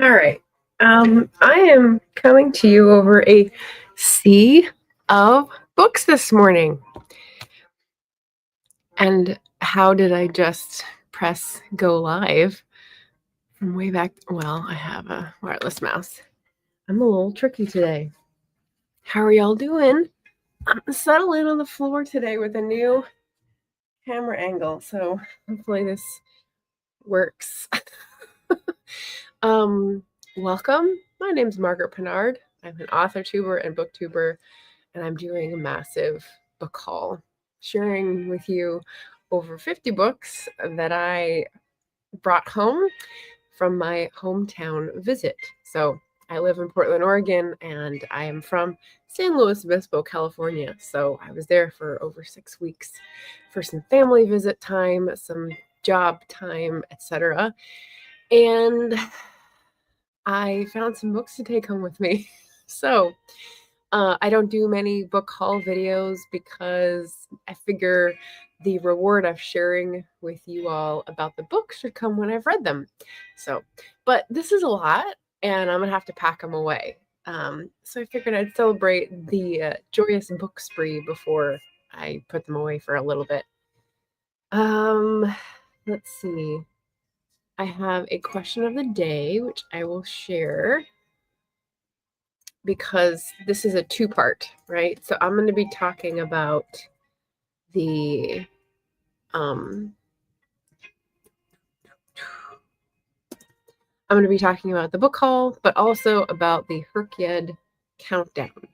All right. I am coming to you over a sea of books this morning. And how did I just press go live from way back? Well, I have a wireless mouse. I'm a little tricky today. How are y'all doing? I'm settling on the floor today with a new camera angle, so hopefully this works. Welcome. My name's Margaret Pennard. I'm an author tuber and booktuber, and I'm doing a massive book haul, sharing with you over 50 books that I brought home from my hometown visit. So I live in Portland, Oregon, and I am from San Luis Obispo, California. So I was there for over 6 weeks for some family visit time, some job time, etc. And I found some books to take home with me. So I don't do many book haul videos because I figure the reward of sharing with you all about the books should come when I've read them. So, but this is a lot, and I'm gonna have to pack them away. So I figured I'd celebrate the joyous book spree before I put them away for a little bit. Let's see. I have a question of the day, which I will share because this is a two-part, right? So I'm going to be talking about the I'm going to be talking about the book haul, but also about the HRCYED countdown.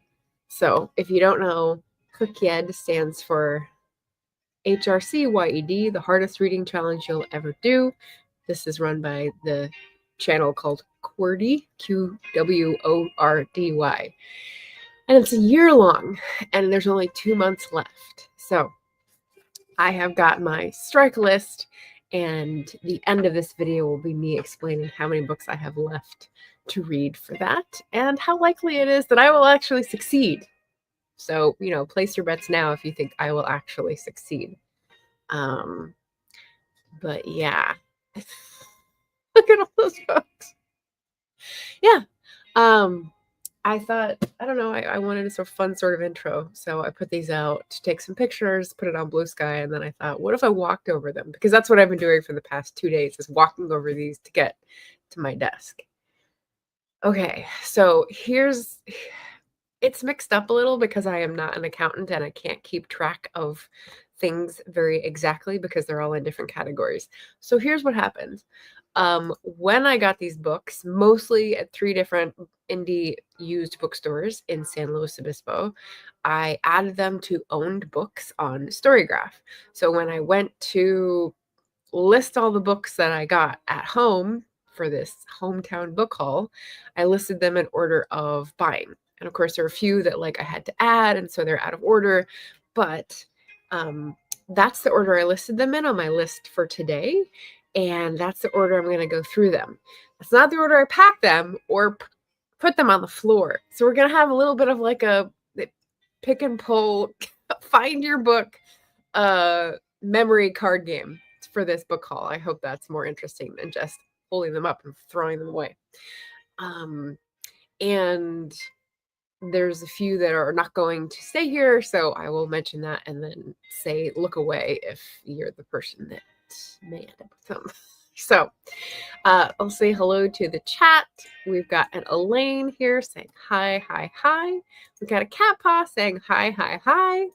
So if you don't know, HRCYED stands for HRCYED, the hardest reading challenge you'll ever do. This is run by the channel called QWORDY, QWORDY. And it's a year long, and there's only 2 months left. So I have got my strike list, and the end of this video will be me explaining how many books I have left to read for that and how likely it is that I will actually succeed. So, place your bets now if you think I will actually succeed. But yeah, look at all those books. Yeah. I thought, I don't know, I wanted a sort of fun sort of intro. So I put these out to take some pictures, put it on Blue Sky, and then I thought, what if I walked over them? Because that's what I've been doing for the past 2 days, is walking over these to get to my desk. Okay, so it's mixed up a little because I am not an accountant and I can't keep track of things very exactly because they're all in different categories. So here's what happened. When I got these books, mostly at 3 different indie used bookstores in San Luis Obispo, I added them to owned books on Storygraph. So when I went to list all the books that I got at home for this hometown book haul, I listed them in order of buying. And of course, there are a few that I had to add, and so they're out of order. But that's the order I listed them in on my list for today. And that's the order I'm going to go through them. That's not the order I packed them or put them on the floor. So we're going to have a little bit of a pick and pull, find your book memory card game for this book haul. I hope that's more interesting than just pulling them up and throwing them away. And there's a few that are not going to stay here, so I will mention that and then say look away if you're the person that may end up with them. So I'll say hello to the chat. We've got an Elaine here saying hi, hi, hi. We've got a cat paw saying hi, hi, hi.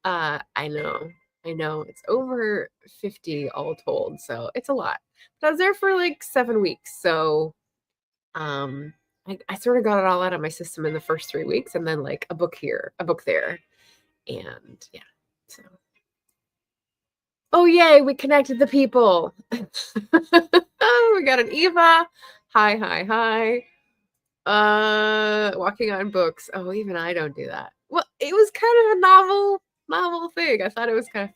I know it's over 50 all told, so it's a lot. But I was there for 7 weeks, so I sort of got it all out of my system in the first 3 weeks, and then a book here, a book there, and yeah. So, oh yay, we connected the people. We got an Eva. Hi, hi, hi. Walking on books. Oh, even I don't do that. Well, it was kind of a novel thing. I thought it was kind of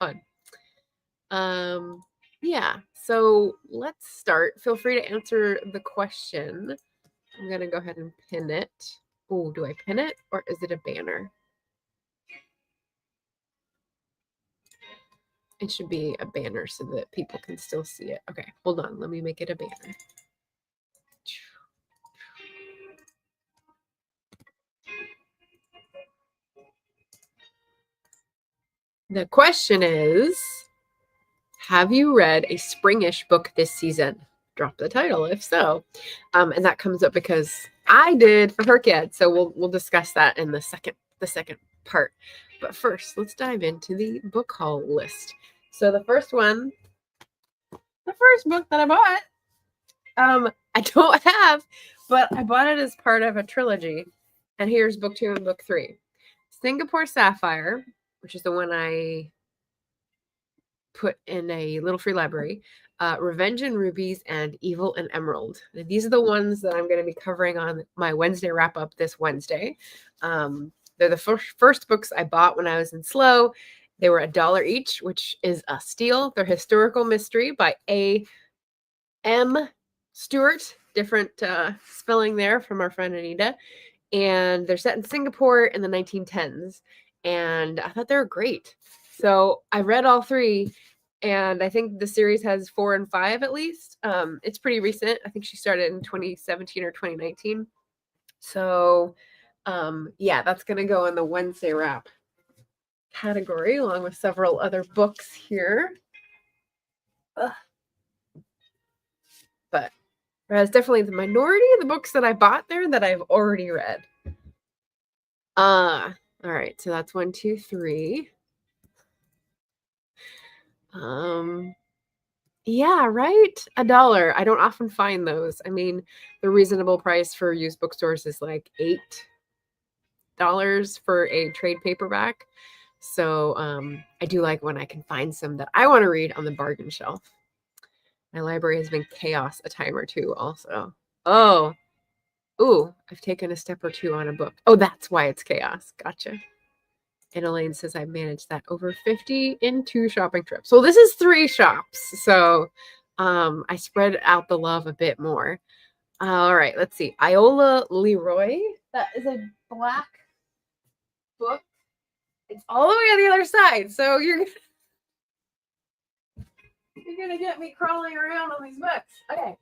fun. Yeah, so let's start. Feel free to answer the question. I'm gonna go ahead and pin it. Oh, do I pin it or is it a banner? It should be a banner so that people can still see it. Okay, hold on. Let me make it a banner. The question is, have you read a springish book this season? Drop the title if so. And that comes up because I did for HRCYED. So we'll discuss that in the second part. But first, let's dive into the book haul list. So the first book that I bought, I don't have, but I bought it as part of a trilogy. And here's book 2 and book 3. Singapore Sapphire, which is the one I put in a little free library, Revenge and Rubies, and Evil and Emerald. And these are the ones that I'm going to be covering on my Wednesday wrap-up this Wednesday. They're the first books I bought when I was in SLO. They were $1 each, which is a steal. They're Historical Mystery by A.M. Stewart. Different spelling there from our friend Anita. And they're set in Singapore in the 1910s. And I thought they were great. So I read all 3. And I think the series has 4 and 5 at least. It's pretty recent. I think she started in 2017 or 2019. So yeah, that's going to go in the Wednesday wrap category along with several other books here. But that's definitely the minority of the books that I bought there that I've already read. All right, so that's 1, 2, 3. Yeah, right? $1. I don't often find those. I mean, the reasonable price for used bookstores is like $8 for a trade paperback. So I do like when I can find some that I want to read on the bargain shelf. My library has been chaos a time or two also. Oh, ooh, I've taken a step or 2 on a book. Oh, that's why it's chaos. Gotcha. And Elaine says I managed that over 50 in 2 shopping trips. So this is 3 shops. So I spread out the love a bit more. All right, let's see. Iola Leroy. That is a black book. It's all the way on the other side. So you're gonna get me crawling around on these books. Okay.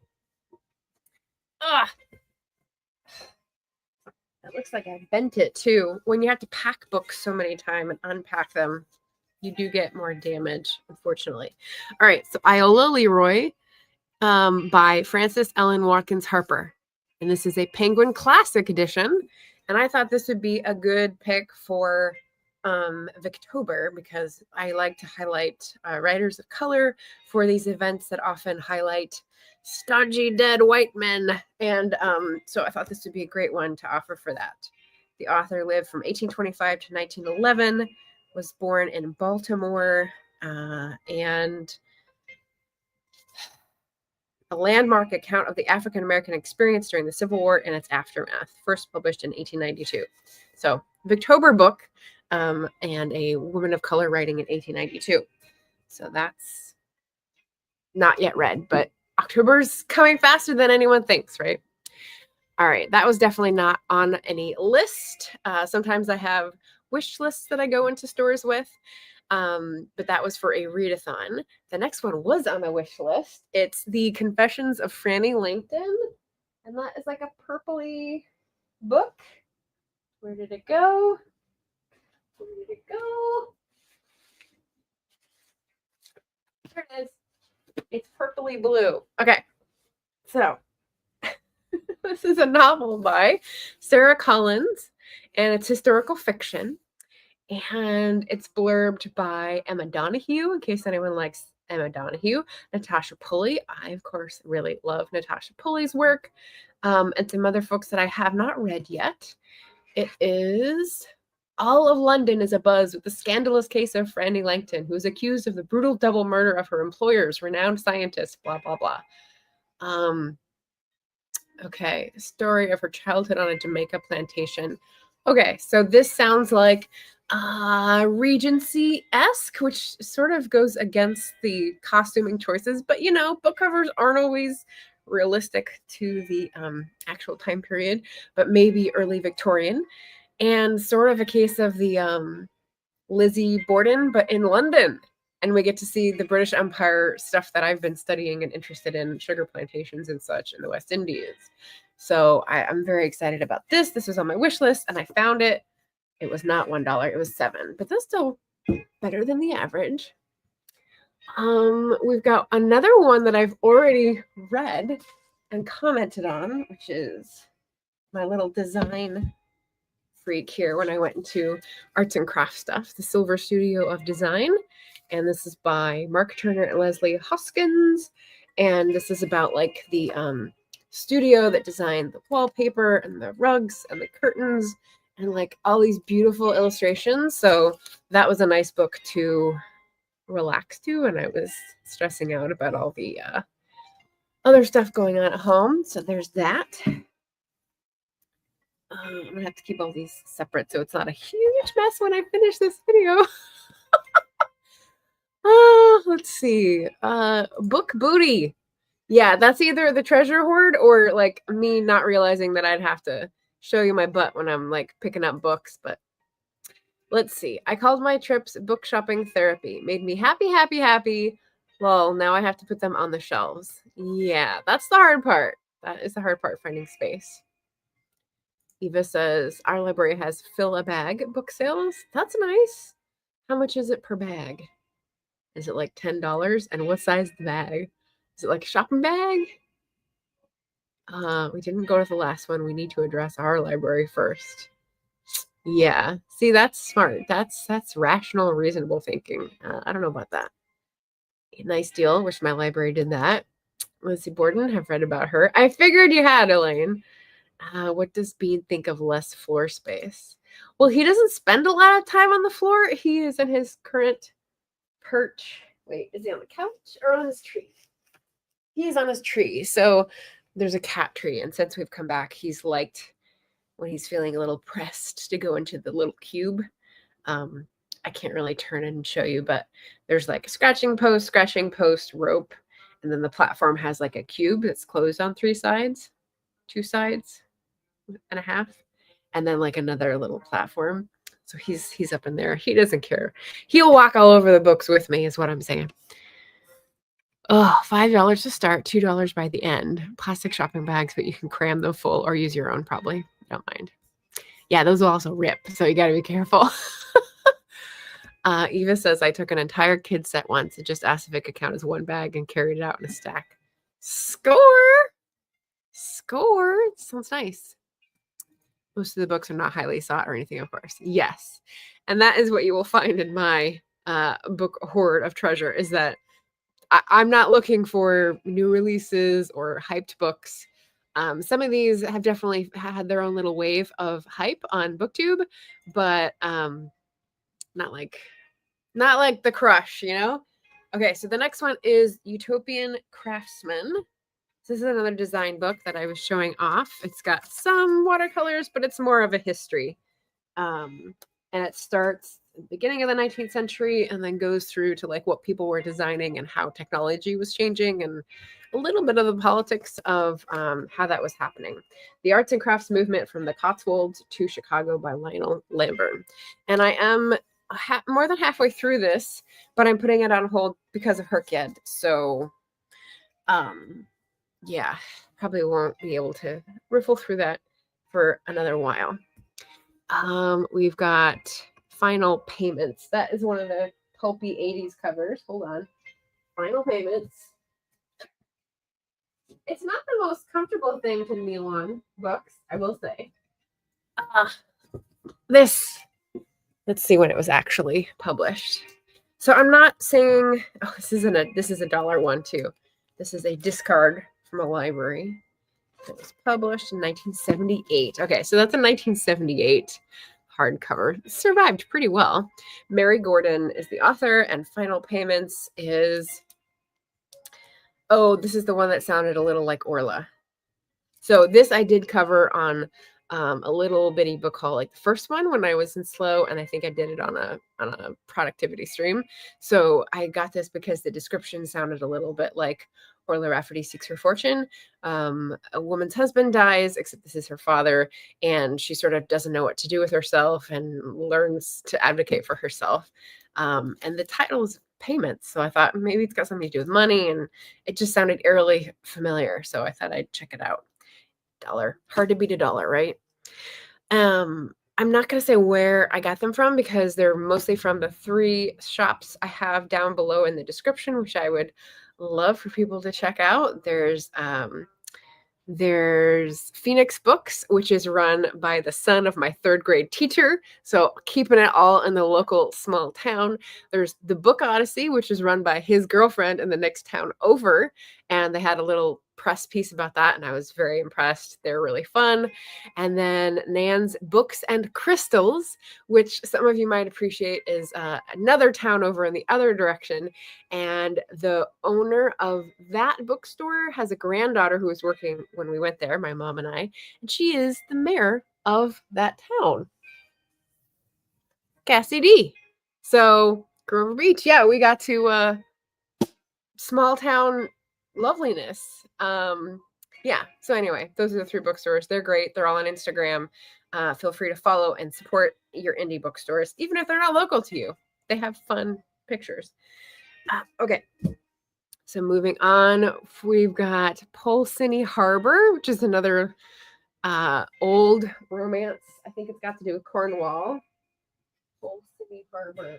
It looks like I bent it too. When you have to pack books so many times and unpack them, you do get more damage, unfortunately. All right, so Iola Leroy by Frances Ellen Watkins Harper. And this is a Penguin Classic edition. And I thought this would be a good pick for Victober because I like to highlight writers of color for these events that often highlight stodgy dead white men. And so I thought this would be a great one to offer for that. The author lived from 1825 to 1911, was born in Baltimore, and a landmark account of the African-American experience during the Civil War and its aftermath, first published in 1892. So Victober book, and a woman of color writing in 1892. So that's not yet read, but October's coming faster than anyone thinks, right? All right, that was definitely not on any list. Sometimes I have wish lists that I go into stores with, but that was for a readathon. The next one was on the wish list. It's The Confessions of Frannie Langton, and that is like a purpley book. Where did it go? Where did it go? There it is. It's purpley blue. Okay, so this is a novel by Sarah Collins, and it's historical fiction. And it's blurbed by Emma Donoghue, in case anyone likes Emma Donoghue. Natasha Pulley. I, of course, really love Natasha Pulley's work. And some other folks that I have not read yet. It is All of London is abuzz with the scandalous case of Frannie Langton, who is accused of the brutal double murder of her employers, renowned scientist, blah, blah, blah. Okay, story of her childhood on a Jamaica plantation. Okay, so this sounds like Regency-esque, which sort of goes against the costuming choices, but you know, book covers aren't always realistic to the actual time period, but maybe early Victorian, and sort of a case of the Lizzie Borden, but in London. And we get to see the British Empire stuff that I've been studying and interested in, sugar plantations and such in the West Indies. So I'm very excited about this. This was on my wish list, and I found it. It was not $1, it was $7. But that's still better than the average. We've got another one that I've already read and commented on, which is my little design freak here when I went into arts and crafts stuff, the Silver Studio of Design. And this is by Mark Turner and Leslie Hoskins. And this is about like the studio that designed the wallpaper and the rugs and the curtains and like all these beautiful illustrations. So that was a nice book to relax to, and I was stressing out about all the other stuff going on at home. So there's that. I'm gonna have to keep all these separate so it's not a huge mess when I finish this video. Let's see. Book booty. Yeah, that's either the treasure hoard or like me not realizing that I'd have to show you my butt when I'm like picking up books. But let's see. I called my trips book shopping therapy. Made me happy, happy, happy. Well, now I have to put them on the shelves. Yeah, that's the hard part. That is the hard part, finding space. Eva says, our library has fill a bag book sales. That's nice. How much is it per bag? Is it like $10? And what size is the bag? Is it like a shopping bag? We didn't go to the last one. We need to address our library first. Yeah. See, that's smart. That's rational, reasonable thinking. I don't know about that. Nice deal. Wish my library did that. Lucy Borden, have read about her. I figured you had, Elaine. What does Bean think of less floor space? Well, he doesn't spend a lot of time on the floor. He is in his current perch. Wait, is he on the couch or on his tree? He's on his tree. So there's a cat tree. And since we've come back, he's liked when he's feeling a little pressed to go into the little cube. I can't really turn and show you, but there's like a scratching post, rope. And then the platform has like a cube that's closed on 2 sides and a half. And then like another little platform. So he's up in there. He doesn't care. He'll walk all over the books with me is what I'm saying. Oh, $5 to start, $2 by the end. Plastic shopping bags, but you can cram them full or use your own probably. Don't mind. Yeah, those will also rip, so you got to be careful. Eva says, I took an entire kid set once and just asked if it could count as one bag and carried it out in a stack. Score! Sounds nice. Most of the books are not highly sought or anything, of course. Yes. And that is what you will find in my book hoard of treasure, is that I'm not looking for new releases or hyped books. Some of these have definitely had their own little wave of hype on Booktube, but not like the crush, you know? Okay, so the next one is Utopian Craftsmen. This is another design book that I was showing off. It's got some watercolors, but it's more of a history. And it starts at the beginning of the 19th century and then goes through to like what people were designing and how technology was changing and a little bit of the politics of how that was happening. The Arts and Crafts Movement from the Cotswolds to Chicago by Lionel Lamburn. And I am more than halfway through this, but I'm putting it on hold because of HRCYED. So, yeah, probably won't be able to riffle through that for another while. We've got Final Payments. That is one of the pulpy 80s covers. Hold on. Final Payments. It's not the most comfortable thing to kneel on books, I will say. Let's see when it was actually published. So I'm not saying, this is a dollar one too. This is a discard from a library. It was published in 1978. Okay, so that's a 1978 hardcover. It survived pretty well. Mary Gordon is the author, and Final Payments is, this is the one that sounded a little like Orla. So this I did cover on a little bitty book haul, like the first one when I was in SLO, and I think I did it on a productivity stream. So I got this because the description sounded a little bit like Orla Rafferty Seeks Her Fortune. A woman's husband dies, except this is her father, and she sort of doesn't know what to do with herself and learns to advocate for herself. And the title is Payments, so I thought maybe it's got something to do with money, and it just sounded eerily familiar, so I thought I'd check it out. $1. Hard to beat $1, right? I'm not going to say where I got them from because they're mostly from the 3 shops I have down below in the description, which I would love for people to check out. There's Phoenix Books, which is run by the son of my 3rd grade teacher. So keeping it all in the local small town. There's the Book Odyssey, which is run by his girlfriend in the next town over. And they had a little press piece about that, and I was very impressed. They're really fun. And then Nan's Books and Crystals, which some of you might appreciate, is another town over in the other direction. And the owner of that bookstore has a granddaughter who was working when we went there, my mom and I, and she is the mayor of that town, Cassie D. So Grover Beach, yeah, we got to small town loveliness. Yeah, so anyway, those are the 3 bookstores. They're great. They're all on Instagram. Feel free to follow and support your indie bookstores, even if they're not local to you. They have fun pictures. Okay, so moving on, we've got Polsinney Harbour, which is another old romance. I think it's got to do with Cornwall. Polsinney Harbour.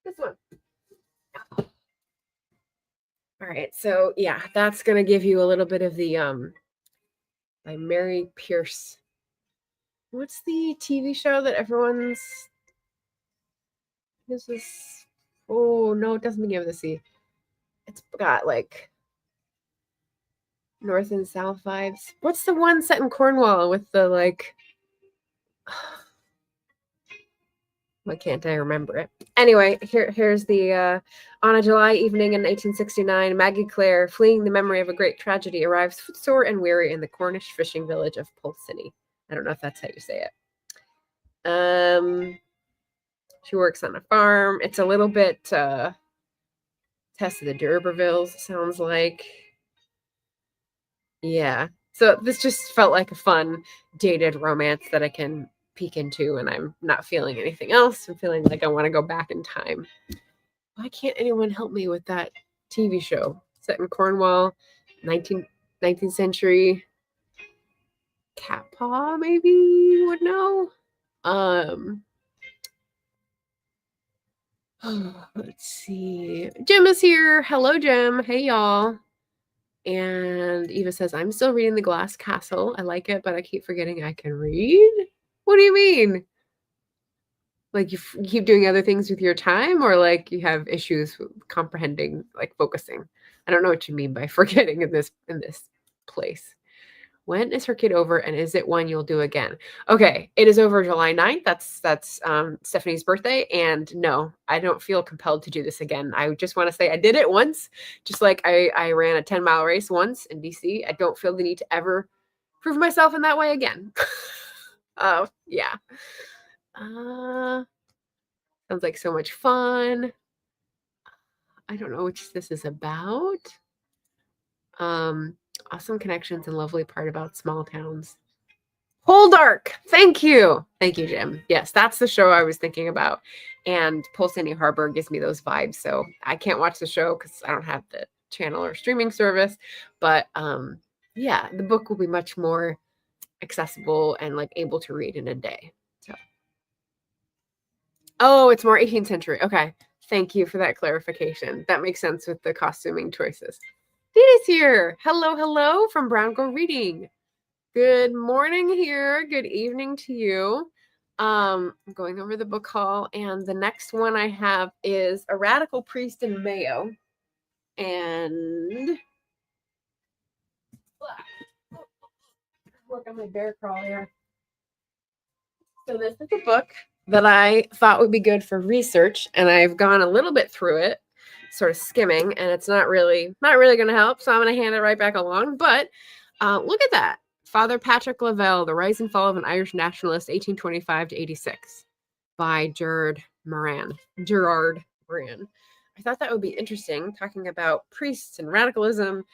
This one. All right, so yeah, that's gonna give you a little bit of the by Mary Pierce. What's the TV show that everyone's? This is, oh no, it doesn't begin with a C. It's got like North and South vibes. What's the one set in Cornwall with the like? Why can't I remember it? Anyway, here's the on a July evening in 1869, Maggie Clare, fleeing the memory of a great tragedy, arrives footsore and weary in the Cornish fishing village of Polsinney. I don't know if that's how you say it. She works on a farm. It's a little bit Tess of the D'Urbervilles, sounds like. Yeah. So this just felt like a fun, dated romance that I can peek into, and I'm not feeling anything else. I'm feeling like I want to go back in time. Why can't anyone help me with that TV show set in Cornwall, 19th century? Cat Paw, maybe you would know. Let's see. Jim is here. Hello, Jim. Hey, y'all. And Eva says, I'm still reading The Glass Castle. I like it, but I keep forgetting I can read. What do you mean? Like you keep doing other things with your time, or like you have issues with comprehending, like focusing? I don't know what you mean by forgetting in this place. When is her kid over, and is it one you'll do again? Okay, it is over July 9th. That's Stephanie's birthday, and no, I don't feel compelled to do this again. I just want to say I did it once, just like I ran a 10-mile race once in DC. I don't feel the need to ever prove myself in that way again. Yeah. Sounds like so much fun. I don't know which this is about. Awesome connections and lovely part about small towns. Poldark. Thank you. Thank you, Jim. Yes, that's the show I was thinking about. And Polsinney Harbour gives me those vibes. So I can't watch the show because I don't have the channel or streaming service. But yeah, the book will be much more accessible and like able to read in a day. So, oh, it's more 18th century. Okay. Thank you for that clarification. That makes sense with the costuming choices. Dita's here. Hello, hello from Brown Girl Reading. Good morning here. Good evening to you. I'm going over the book haul, and the next one I have is A Radical Priest in Mayo. And work on my bear crawl here. So this is a book that I thought would be good for research, and I've gone a little bit through it, sort of skimming, and it's not really going to help, so I'm going to hand it right back along. But look at that. Father Patrick Lavelle, The Rise and Fall of an Irish Nationalist, 1825 to 86, by Gerard Moran. I thought that would be interesting, talking about priests and radicalism.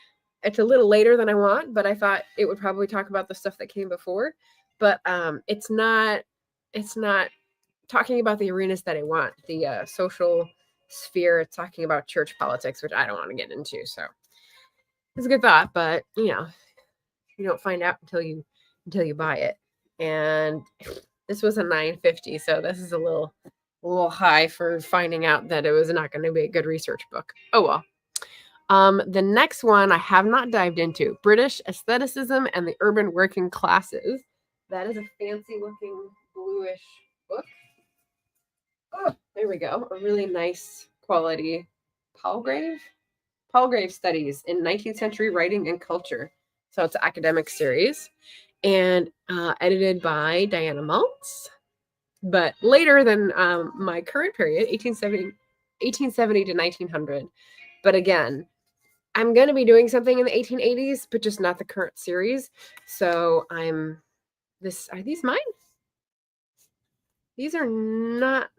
It's a little later than I want, but I thought it would probably talk about the stuff that came before. But it's not talking about the arenas that I want, the social sphere. It's talking about church politics, which I don't want to get into. So it's a good thought, but you know, you don't find out until you until you buy it. And this was a $9.50, so this is a little high for finding out that it was not going to be a good research book. Oh well. The next one I have not dived into, British Aestheticism and the Urban Working Classes. That is a fancy looking bluish book. Oh, there we go. A really nice quality Palgrave Studies in 19th Century Writing and Culture. So it's an academic series and edited by Diana Maltz. But later than my current period, 1870 to 1900. But again, I'm going to be doing something in the 1880s, but just not the current series. So are these mine? These are not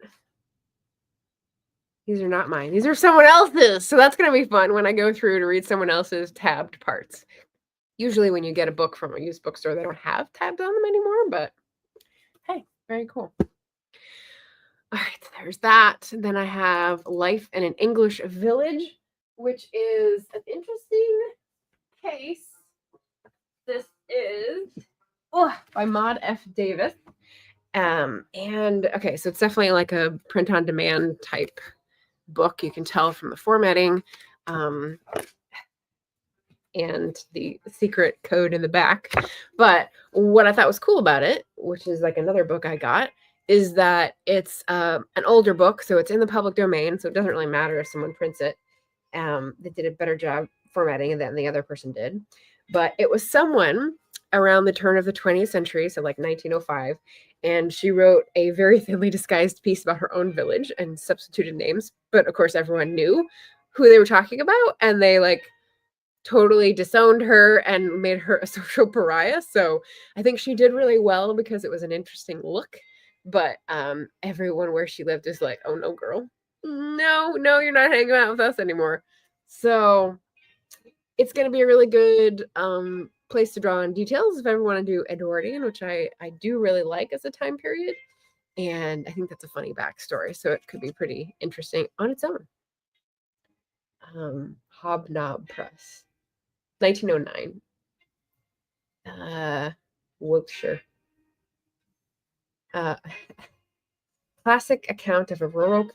mine. These are someone else's. So that's going to be fun when I go through to read someone else's tabbed parts. Usually when you get a book from a used bookstore, they don't have tabs on them anymore, but hey, very cool. All right, there's that. And then I have Life in an English Village, which is an interesting case. This is by Maud F. Davis. And okay, so it's definitely like a print on demand type book. You can tell from the formatting and the secret code in the back. But what I thought was cool about it, which is like another book I got, is that it's an older book, so it's in the public domain, so it doesn't really matter if someone prints it. They did a better job formatting than the other person did. But it was someone around the turn of the 20th century, so like 1905, and she wrote a very thinly disguised piece about her own village and substituted names. But of course, everyone knew who they were talking about, and they like totally disowned her and made her a social pariah. So I think she did really well because it was an interesting look. But everyone where she lived is like, oh no, girl. No, you're not hanging out with us anymore. So it's going to be a really good place to draw on details if I ever want to do Edwardian, which I do really like as a time period. And I think that's a funny backstory. So it could be pretty interesting on its own. Hobnob Press, 1909. Wiltshire. Classic account of a rural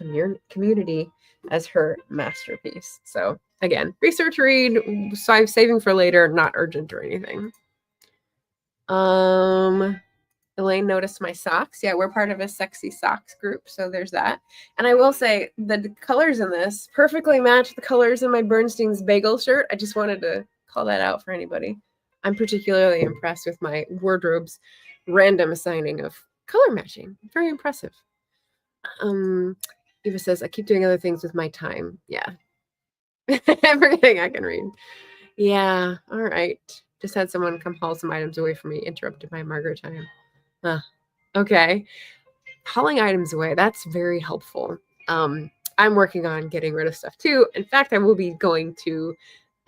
community as her masterpiece. So again, research read, so I'm saving for later, not urgent or anything. Elaine noticed my socks. Yeah, we're part of a sexy socks group, so there's that. And I will say the colors in this perfectly match the colors in my Bernstein's bagel shirt. I just wanted to call that out for anybody. I'm particularly impressed with my wardrobe's random assigning of color matching. Very impressive. Eva says, I keep doing other things with my time. Yeah. Everything I can read. Yeah. All right. Just had someone come haul some items away from me, interrupted my Margaret time. Okay. Hauling items away. That's very helpful. I'm working on getting rid of stuff too. In fact, I will be going to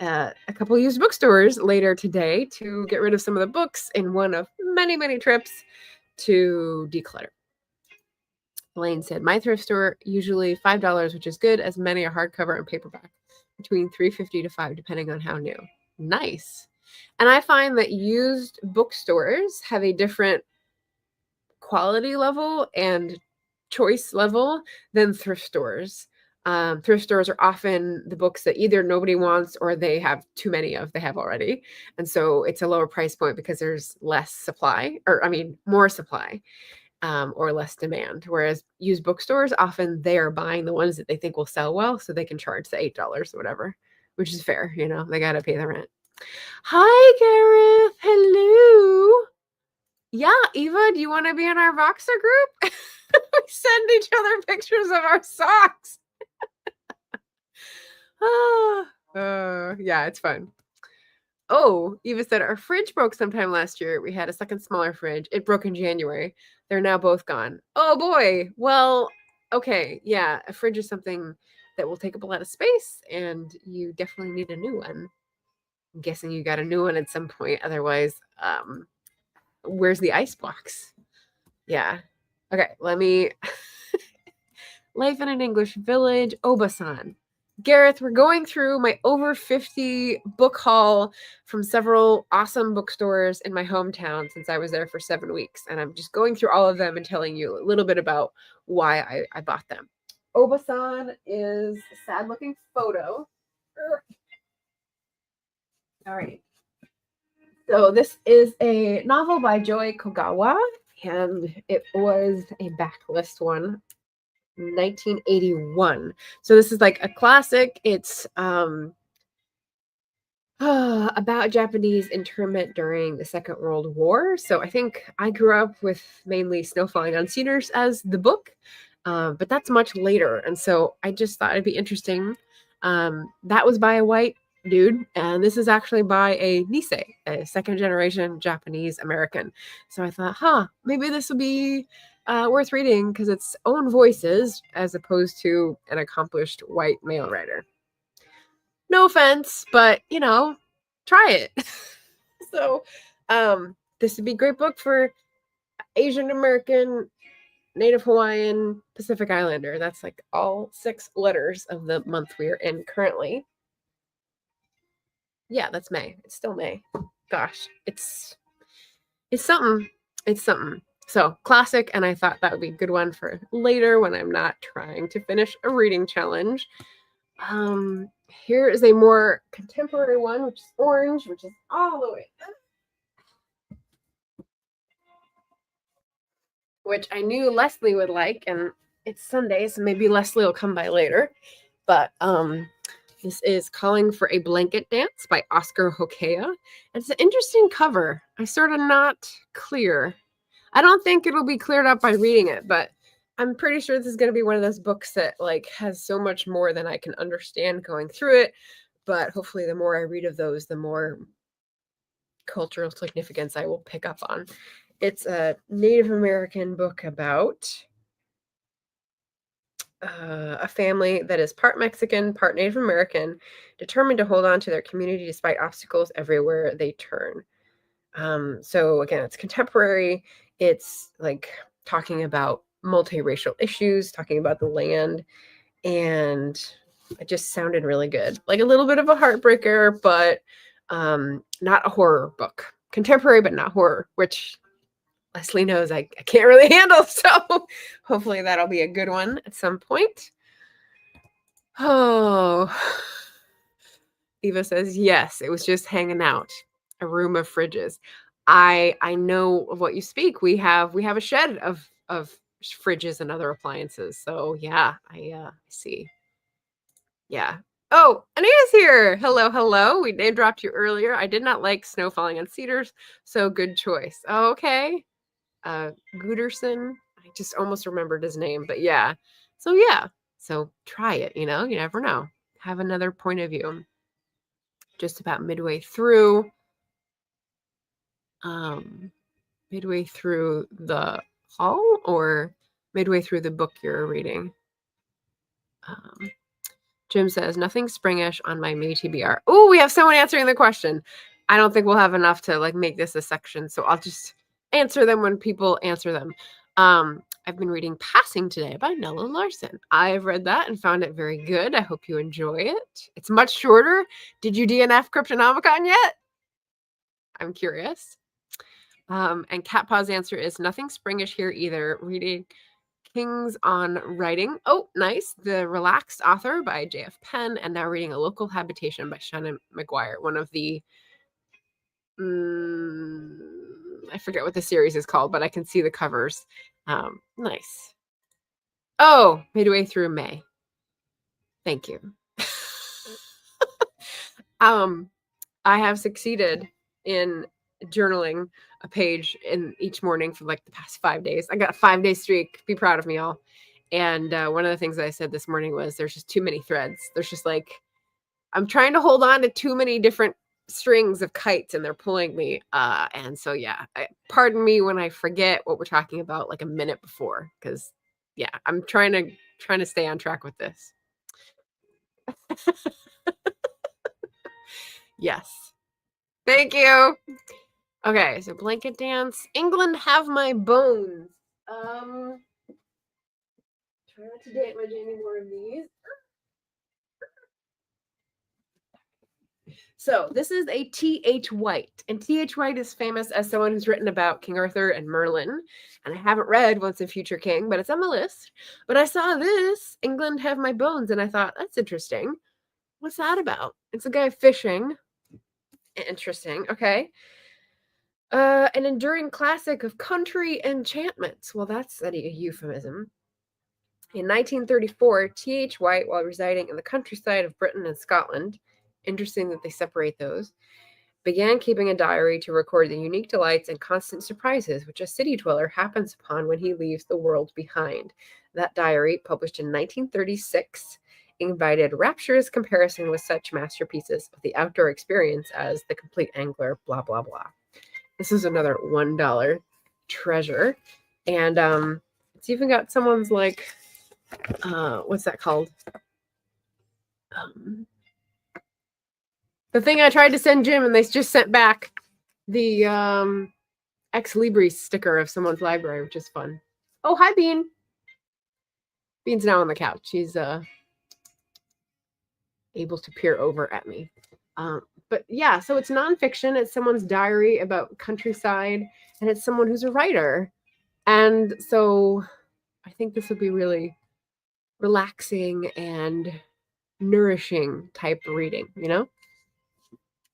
a couple used bookstores later today to get rid of some of the books in one of many, many trips to declutter. Elaine said, my thrift store, usually $5, which is good, as many are hardcover and paperback, between $3.50 to $5, depending on how new. Nice. And I find that used bookstores have a different quality level and choice level than thrift stores. Thrift stores are often the books that either nobody wants or they have too many of, they have already. And so it's a lower price point because there's less supply, more supply. Or less demand. Whereas used bookstores, often they are buying the ones that they think will sell well, so they can charge the $8 or whatever, which is fair. They got to pay the rent. Hi, Gareth. Hello. Yeah, Eva, do you want to be in our Voxer group? We send each other pictures of our socks. Yeah, it's fun. Oh, Eva said our fridge broke sometime last year. We had a second smaller fridge. It broke in January. They're now both gone. Oh boy. Well, okay. Yeah, a fridge is something that will take up a lot of space and you definitely need a new one. I'm guessing you got a new one at some point. Otherwise, where's the ice box? Yeah. Okay, let me Life in an English Village, Obasan. Gareth, we're going through my over 50 book haul from several awesome bookstores in my hometown since I was there for 7 weeks. And I'm just going through all of them and telling you a little bit about why I bought them. Obasan is a sad looking photo. All right. So this is a novel by Joy Kogawa, and it was a backlist one, 1981. So this is like a classic. It's about Japanese internment during the Second World War. So I think I grew up with mainly Snow Falling on Cedars as the book, but that's much later. And so I just thought it'd be interesting. That was by a white dude, and this is actually by a Nisei, a second generation Japanese American. So I thought, maybe this will be worth reading because it's own voices as opposed to an accomplished white male writer. No offense, but try it. So this would be a great book for Asian American, Native Hawaiian, Pacific Islander. That's like all 6 letters of the month we're in currently. Yeah, that's May. It's still May. Gosh, it's something. It's something. So classic, and I thought that would be a good one for later when I'm not trying to finish a reading challenge. Here is a more contemporary one, which is orange, which is all the way up, which I knew Leslie would like, and it's Sunday, so maybe Leslie will come by later. But this is Calling for a Blanket Dance by Oscar Hokea. It's an interesting cover. I'm sort of not clear. I don't think it'll be cleared up by reading it, but I'm pretty sure this is going to be one of those books that like has so much more than I can understand going through it. But hopefully the more I read of those, the more cultural significance I will pick up on. It's a Native American book about a family that is part Mexican, part Native American, determined to hold on to their community despite obstacles everywhere they turn. So again, it's contemporary. It's like talking about multiracial issues, talking about the land, and it just sounded really good. Like a little bit of a heartbreaker, but not a horror book. Contemporary, but not horror, which Leslie knows I can't really handle. So hopefully that'll be a good one at some point. Oh, Eva says, yes, it was just hanging out. A room of fridges. I know of what you speak. We have a shed of fridges and other appliances. So yeah, I see. Yeah. Oh, Anita's here. Hello, hello. We name dropped you earlier. I did not like Snow Falling on Cedars, so good choice. Oh, okay. Gooderson. I just almost remembered his name, but yeah. So yeah. So try it, you never know. Have another point of view. Just about midway through. Midway through the haul or midway through the book you're reading? Jim says, nothing springish on my May TBR. Oh, we have someone answering the question. I don't think we'll have enough to like make this a section, so I'll just answer them when people answer them. I've been reading Passing today by Nella Larson. I've read that and found it very good. I hope you enjoy it. It's much shorter. Did you DNF Cryptonomicon yet? I'm curious. And Cat Paw's answer is nothing springish here either. Reading Kings on Writing. Oh, nice. The Relaxed Author by J.F. Penn, and now reading A Local Habitation by Shannon McGuire. One of the, I forget what the series is called, but I can see the covers. Nice. Oh, midway through May. Thank you. I have succeeded in journaling a page in each morning for like the past 5 days. I got a 5-day streak. Be proud of me, all. And one of the things that I said this morning was there's just too many threads. There's just like, I'm trying to hold on to too many different strings of kites and they're pulling me. And so, yeah, pardon me when I forget what we're talking about like a minute before, because yeah, I'm trying to stay on track with this. Yes. Thank you. Okay, so Blanket Dance. England Have My Bones. Try not to get much any more of these. So this is a T.H. White, and T.H. White is famous as someone who's written about King Arthur and Merlin, and I haven't read Once and Future King, but it's on the list. But I saw this, England Have My Bones, and I thought, that's interesting. What's that about? It's a guy fishing. Interesting, okay. An enduring classic of country enchantments. Well, that's a euphemism. In 1934, T.H. White, while residing in the countryside of Britain and Scotland, interesting that they separate those, began keeping a diary to record the unique delights and constant surprises which a city dweller happens upon when he leaves the world behind. That diary, published in 1936, invited rapturous comparison with such masterpieces of the outdoor experience as The Complete Angler, blah, blah, blah. This is another $1 treasure. And it's even got someone's like, what's that called? The thing I tried to send Jim and they just sent back the Ex Libris sticker of someone's library, which is fun. Oh, hi, Bean. Bean's now on the couch. She's able to peer over at me. But yeah, so it's nonfiction. It's someone's diary about countryside, and it's someone who's a writer. And so I think this will be really relaxing and nourishing type reading, you know?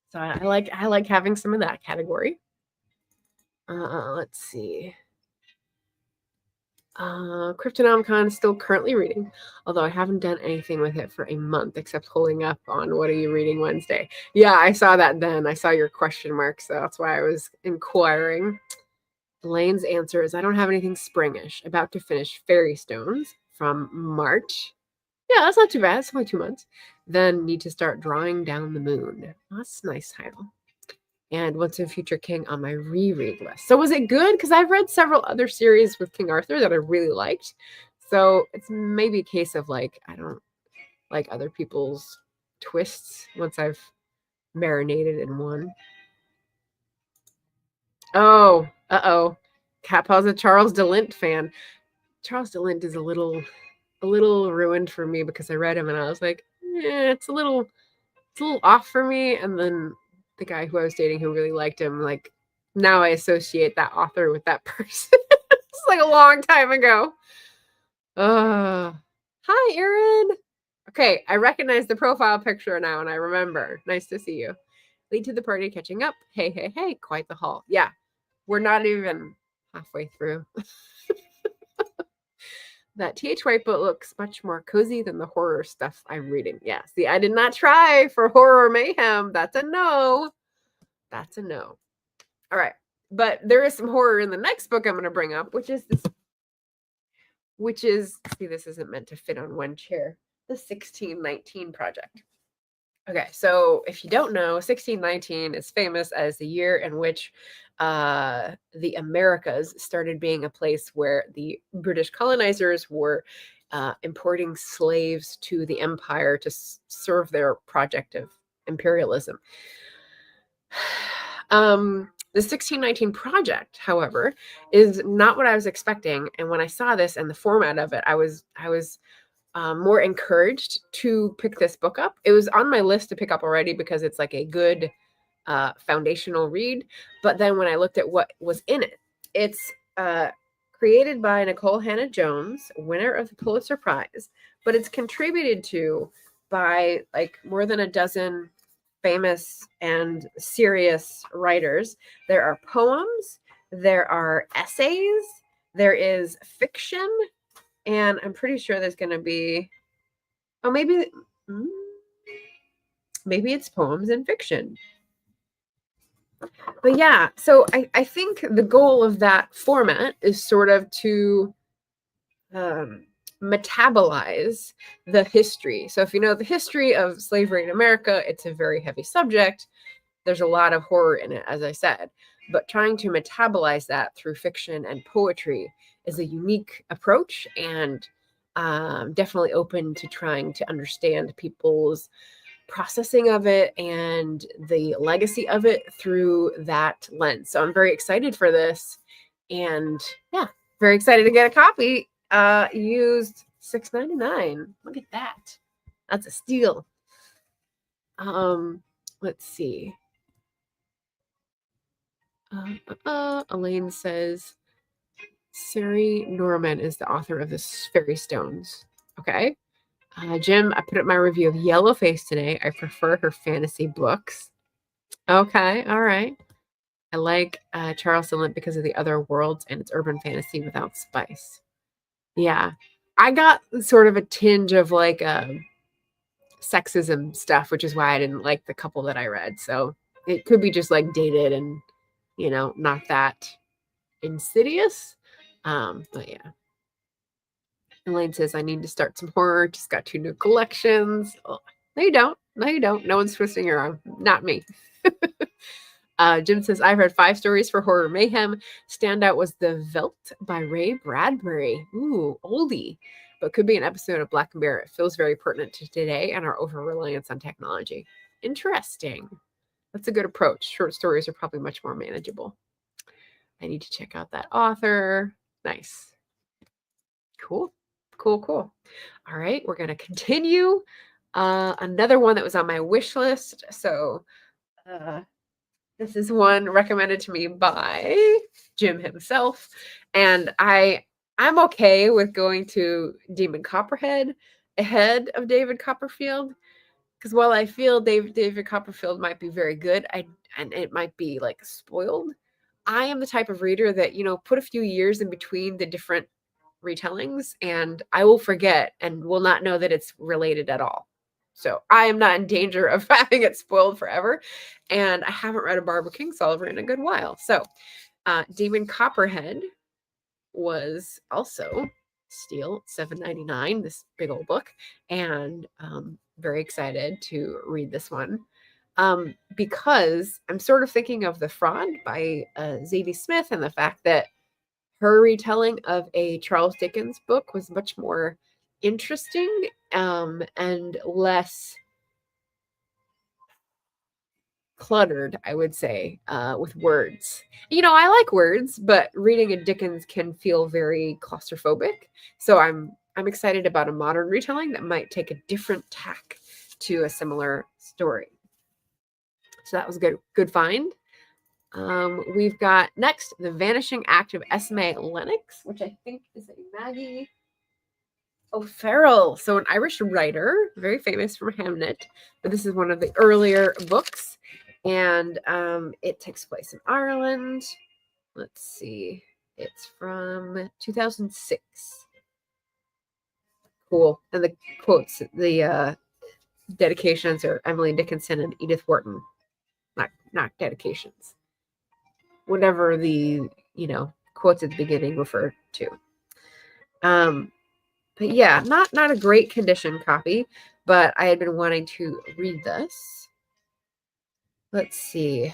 So I like having some of that category. Let's see. Cryptonomicon is still currently reading, although I haven't done anything with it for a month except holding up on What Are You Reading Wednesday. Yeah, I saw that then. I saw your question mark, so that's why I was inquiring. Elaine's answer is I don't have anything springish. About to finish Fairy Stones from March. Yeah, that's not too bad. It's only 2 months. Then need to start Drawing Down the Moon. That's a nice title. And Once and Future King on my reread list. So was it good? Because I've read several other series with King Arthur that I really liked. So it's maybe a case of like, I don't like other people's twists once I've marinated in one. Oh, Cat Paw's a Charles DeLint fan. Charles DeLint is a little ruined for me because I read him and I was like, it's a little off for me. And then the guy who I was dating who really liked him, like now I associate that author with that person. It's like a long time ago. Hi, Erin. Okay, I recognize the profile picture now and I remember. Nice to see you. Lead to the party catching up. Hey, quite the haul. Yeah, we're not even halfway through. That T.H. White book looks much more cozy than the horror stuff I'm reading. Yeah, see, I did not try for horror mayhem. That's a no. That's a no. All right. But there is some horror in the next book I'm going to bring up, which is, see, this isn't meant to fit on one chair. The 1619 Project. Okay, so if you don't know, 1619 is famous as the year in which the Americas started being a place where the British colonizers were importing slaves to the empire to serve their project of imperialism. The 1619 Project, however, is not what I was expecting. And when I saw this and the format of it, I was more encouraged to pick this book up. It was on my list to pick up already because it's like a good foundational read. But then when I looked at what was in it, it's created by Nicole Hannah-Jones, winner of the Pulitzer Prize, but it's contributed to by like more than a dozen famous and serious writers. There are poems, there are essays, there is fiction, and I'm pretty sure there's going to be, maybe it's poems and fiction. But yeah, so I think the goal of that format is sort of to metabolize the history. So if you know the history of slavery in America, it's a very heavy subject. There's a lot of horror in it, as I said. But trying to metabolize that through fiction and poetry is a unique approach, and definitely open to trying to understand people's processing of it and the legacy of it through that lens. So I'm very excited for this, and yeah, very excited to get a copy. Used $6.99. Look at that. That's a steal. let's see. Elaine says Sari Norman is the author of the Fairy Stones. Okay. Jim, I put up my review of Yellowface today. I prefer her fantasy books. Okay. All right. I like Charles Limp because of the other worlds and it's urban fantasy without spice. Yeah. I got sort of a tinge of like sexism stuff, which is why I didn't like the couple that I read. So it could be just like dated and, not that insidious. But yeah. Elaine says, I need to start some horror. Just got 2 new collections. Oh, no, you don't. No, you don't. No one's twisting your arm. Not me. Jim says, I've read 5 stories for Horror Mayhem. Standout was The Veldt by Ray Bradbury. Ooh, oldie. But could be an episode of Black Mirror. It feels very pertinent to today and our over-reliance on technology. Interesting. That's a good approach. Short stories are probably much more manageable. I need to check out that author. Nice. Cool. All right, we're going to continue. Another one that was on my wish list. So this is one recommended to me by Jim himself. And I'm okay with going to Demon Copperhead ahead of David Copperfield. Because while I feel David Copperfield might be very good, and it might be like spoiled, I am the type of reader that, put a few years in between the different retellings and I will forget and will not know that it's related at all. So I am not in danger of having it spoiled forever. And I haven't read a Barbara Kingsolver in a good while. So Demon Copperhead was also Steel, $7.99, this big old book. And very excited to read this one. Because I'm sort of thinking of The Fraud by Zadie Smith and the fact that her retelling of a Charles Dickens book was much more interesting and less cluttered, I would say, with words. I like words, but reading a Dickens can feel very claustrophobic. So I'm excited about a modern retelling that might take a different tack to a similar story. So that was a good find. We've got next The Vanishing Act of Esme Lennox, which I think is a Maggie O'Farrell. So an Irish writer, very famous from Hamnet, but this is one of the earlier books. And it takes place in Ireland. Let's see. It's from 2006. Cool. And the quotes, the dedications are Emily Dickinson and Edith Wharton. Not dedications. Whatever the, quotes at the beginning refer to. But yeah, not a great condition copy, but I had been wanting to read this. Let's see.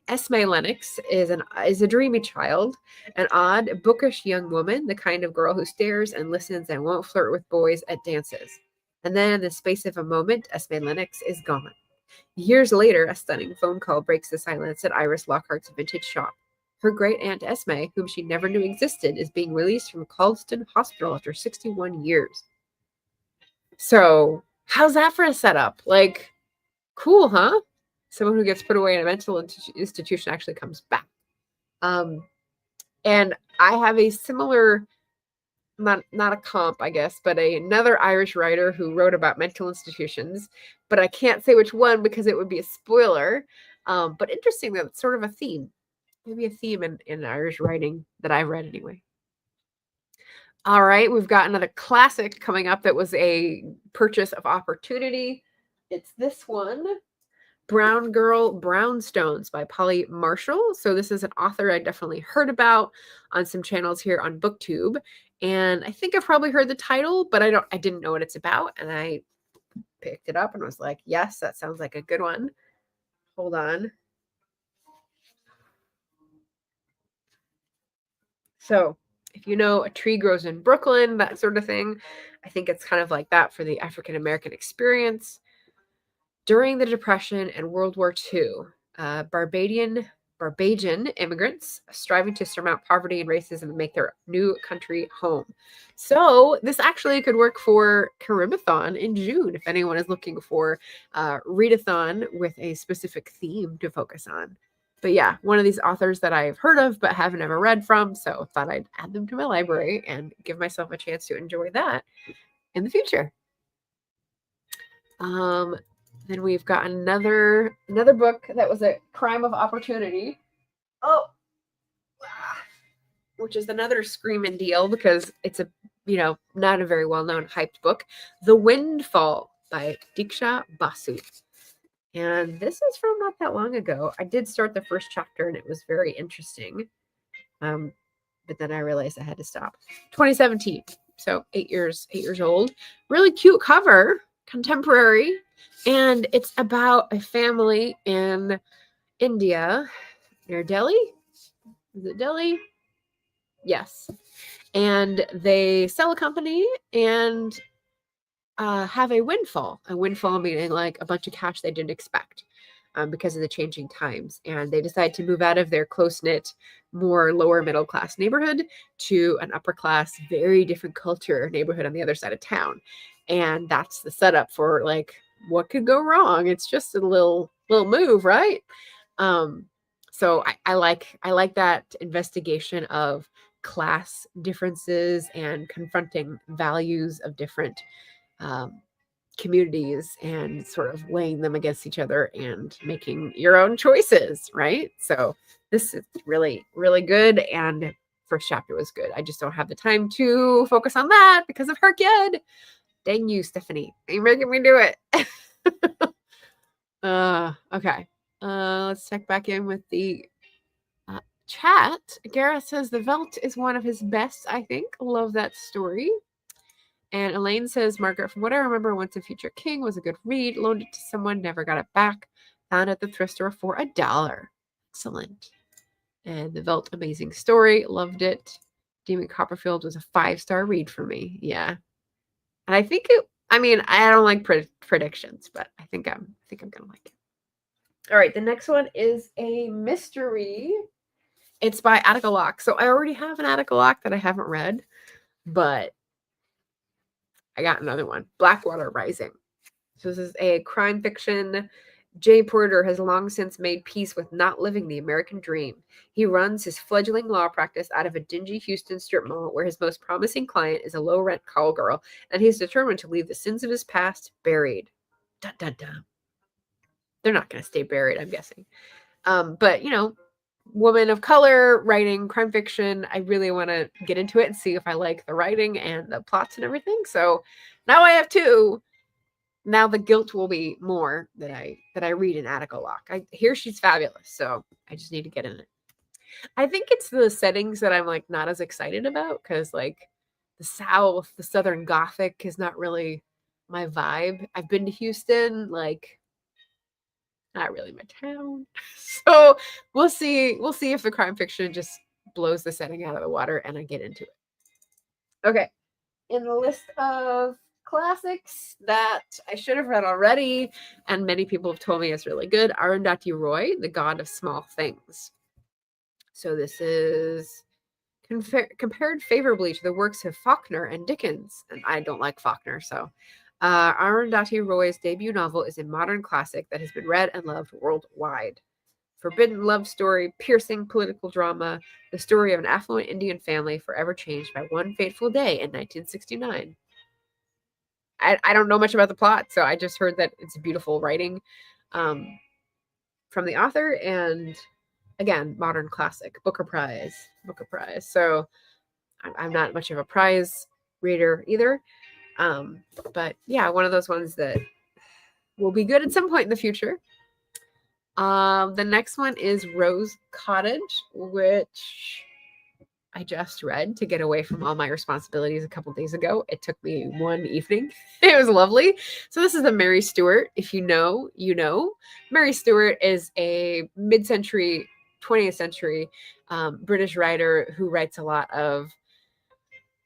Esme Lennox is a dreamy child, an odd, bookish young woman, the kind of girl who stares and listens and won't flirt with boys at dances. And then in the space of a moment, Esme Lennox is gone. Years later, a stunning phone call breaks the silence at Iris Lockhart's vintage shop. Her great-aunt Esme, whom she never knew existed, is being released from Colston Hospital after 61 years. So, how's that for a setup? Like, cool, huh? Someone who gets put away in a mental institution actually comes back. And I have a similar, not a comp, I guess, but another Irish writer who wrote about mental institutions, but I can't say which one because it would be a spoiler. But interesting that it's sort of a theme. Maybe a theme in Irish writing that I've read anyway. All right, we've got another classic coming up that was a purchase of opportunity. It's this one, Brown Girl Brownstones by Polly Marshall. So this is an author I definitely heard about on some channels here on Booktube. And I think I've probably heard the title, but I didn't know what it's about. And I picked it up and was like, yes, that sounds like a good one. Hold on. So if you know A Tree Grows in Brooklyn, that sort of thing, I think it's kind of like that for the African-American experience. During the Depression and World War II, Barbadian Barbadian immigrants striving to surmount poverty and racism and make their new country home. So this actually could work for Caribathon in June if anyone is looking for readathon with a specific theme to focus on. But yeah, one of these authors that I've heard of but haven't ever read from, so thought I'd add them to my library and give myself a chance to enjoy that in the future. Then we've got another book that was a crime of opportunity. Oh, which is another screaming deal because it's a, not a very well-known hyped book. The Windfall by Diksha Basu. And this is from not that long ago. I did start the first chapter and it was very interesting. But then I realized I had to stop. 2017. So 8 years old. Really cute cover, contemporary. And it's about a family in India near Delhi. Is it Delhi? Yes. And they sell a company and have a windfall. A windfall meaning like a bunch of cash they didn't expect because of the changing times. And they decide to move out of their close-knit, more lower middle class neighborhood to an upper class, very different culture neighborhood on the other side of town. And that's the setup for like what could go wrong. It's just a little move, right? So I like that investigation of class differences and confronting values of different communities and sort of weighing them against each other and making your own choices, right? So this is really, really good. And first chapter was good. I just don't have the time to focus on that because of HRCYED. Dang you, Stephanie. You're making me do it. Okay. Let's check back in with the chat. Gareth says the Velt is one of his best, I think. Love that story. And Elaine says, Margaret, from what I remember, Once a Future King was a good read. Loaned it to someone, never got it back. Found it at the thrift store for $1. Excellent. And the Velt, amazing story. Loved it. Damon Copperfield was a 5-star read for me. Yeah. And I think I don't like predictions, but I think I'm gonna like it. All right, the next one is a mystery. It's by Attica Locke. So I already have an Attica Locke that I haven't read, but I got another one, Blackwater Rising. So this is a crime fiction. Jay Porter has long since made peace with not living the American dream. He runs his fledgling law practice out of a dingy Houston strip mall where his most promising client is a low-rent call girl, and he's determined to leave the sins of his past buried. Dun, dun, dun. They're not going to stay buried, I'm guessing. But, woman of color writing crime fiction. I really want to get into it and see if I like the writing and the plots and everything. So now I have 2. Now the guilt will be more that I read in Attica Locke. I hear she's fabulous, so I just need to get in it. I think it's the settings that I'm like not as excited about because like the South, the Southern Gothic is not really my vibe. I've been to Houston, like not really my town. So we'll see if the crime fiction just blows the setting out of the water and I get into it. Okay. In the list of classics that I should have read already, and many people have told me it's really good, Arundhati Roy, The God of Small Things. So this is compared favorably to the works of Faulkner and Dickens, and I don't like Faulkner, so Arundhati Roy's debut novel is a modern classic that has been read and loved worldwide. Forbidden love story, piercing political drama, the story of an affluent Indian family forever changed by one fateful day in 1969. I don't know much about the plot, so I just heard that it's beautiful writing from the author, and again, modern classic, Booker Prize. So I'm not much of a prize reader either, but yeah, one of those ones that will be good at some point in the future. The next one is Rose Cottage, which I just read to get away from all my responsibilities a couple days ago. It took me one evening. It was lovely. So this is a Mary Stuart. If you know, you know. Mary Stuart is a mid-century, 20th century British writer who writes a lot of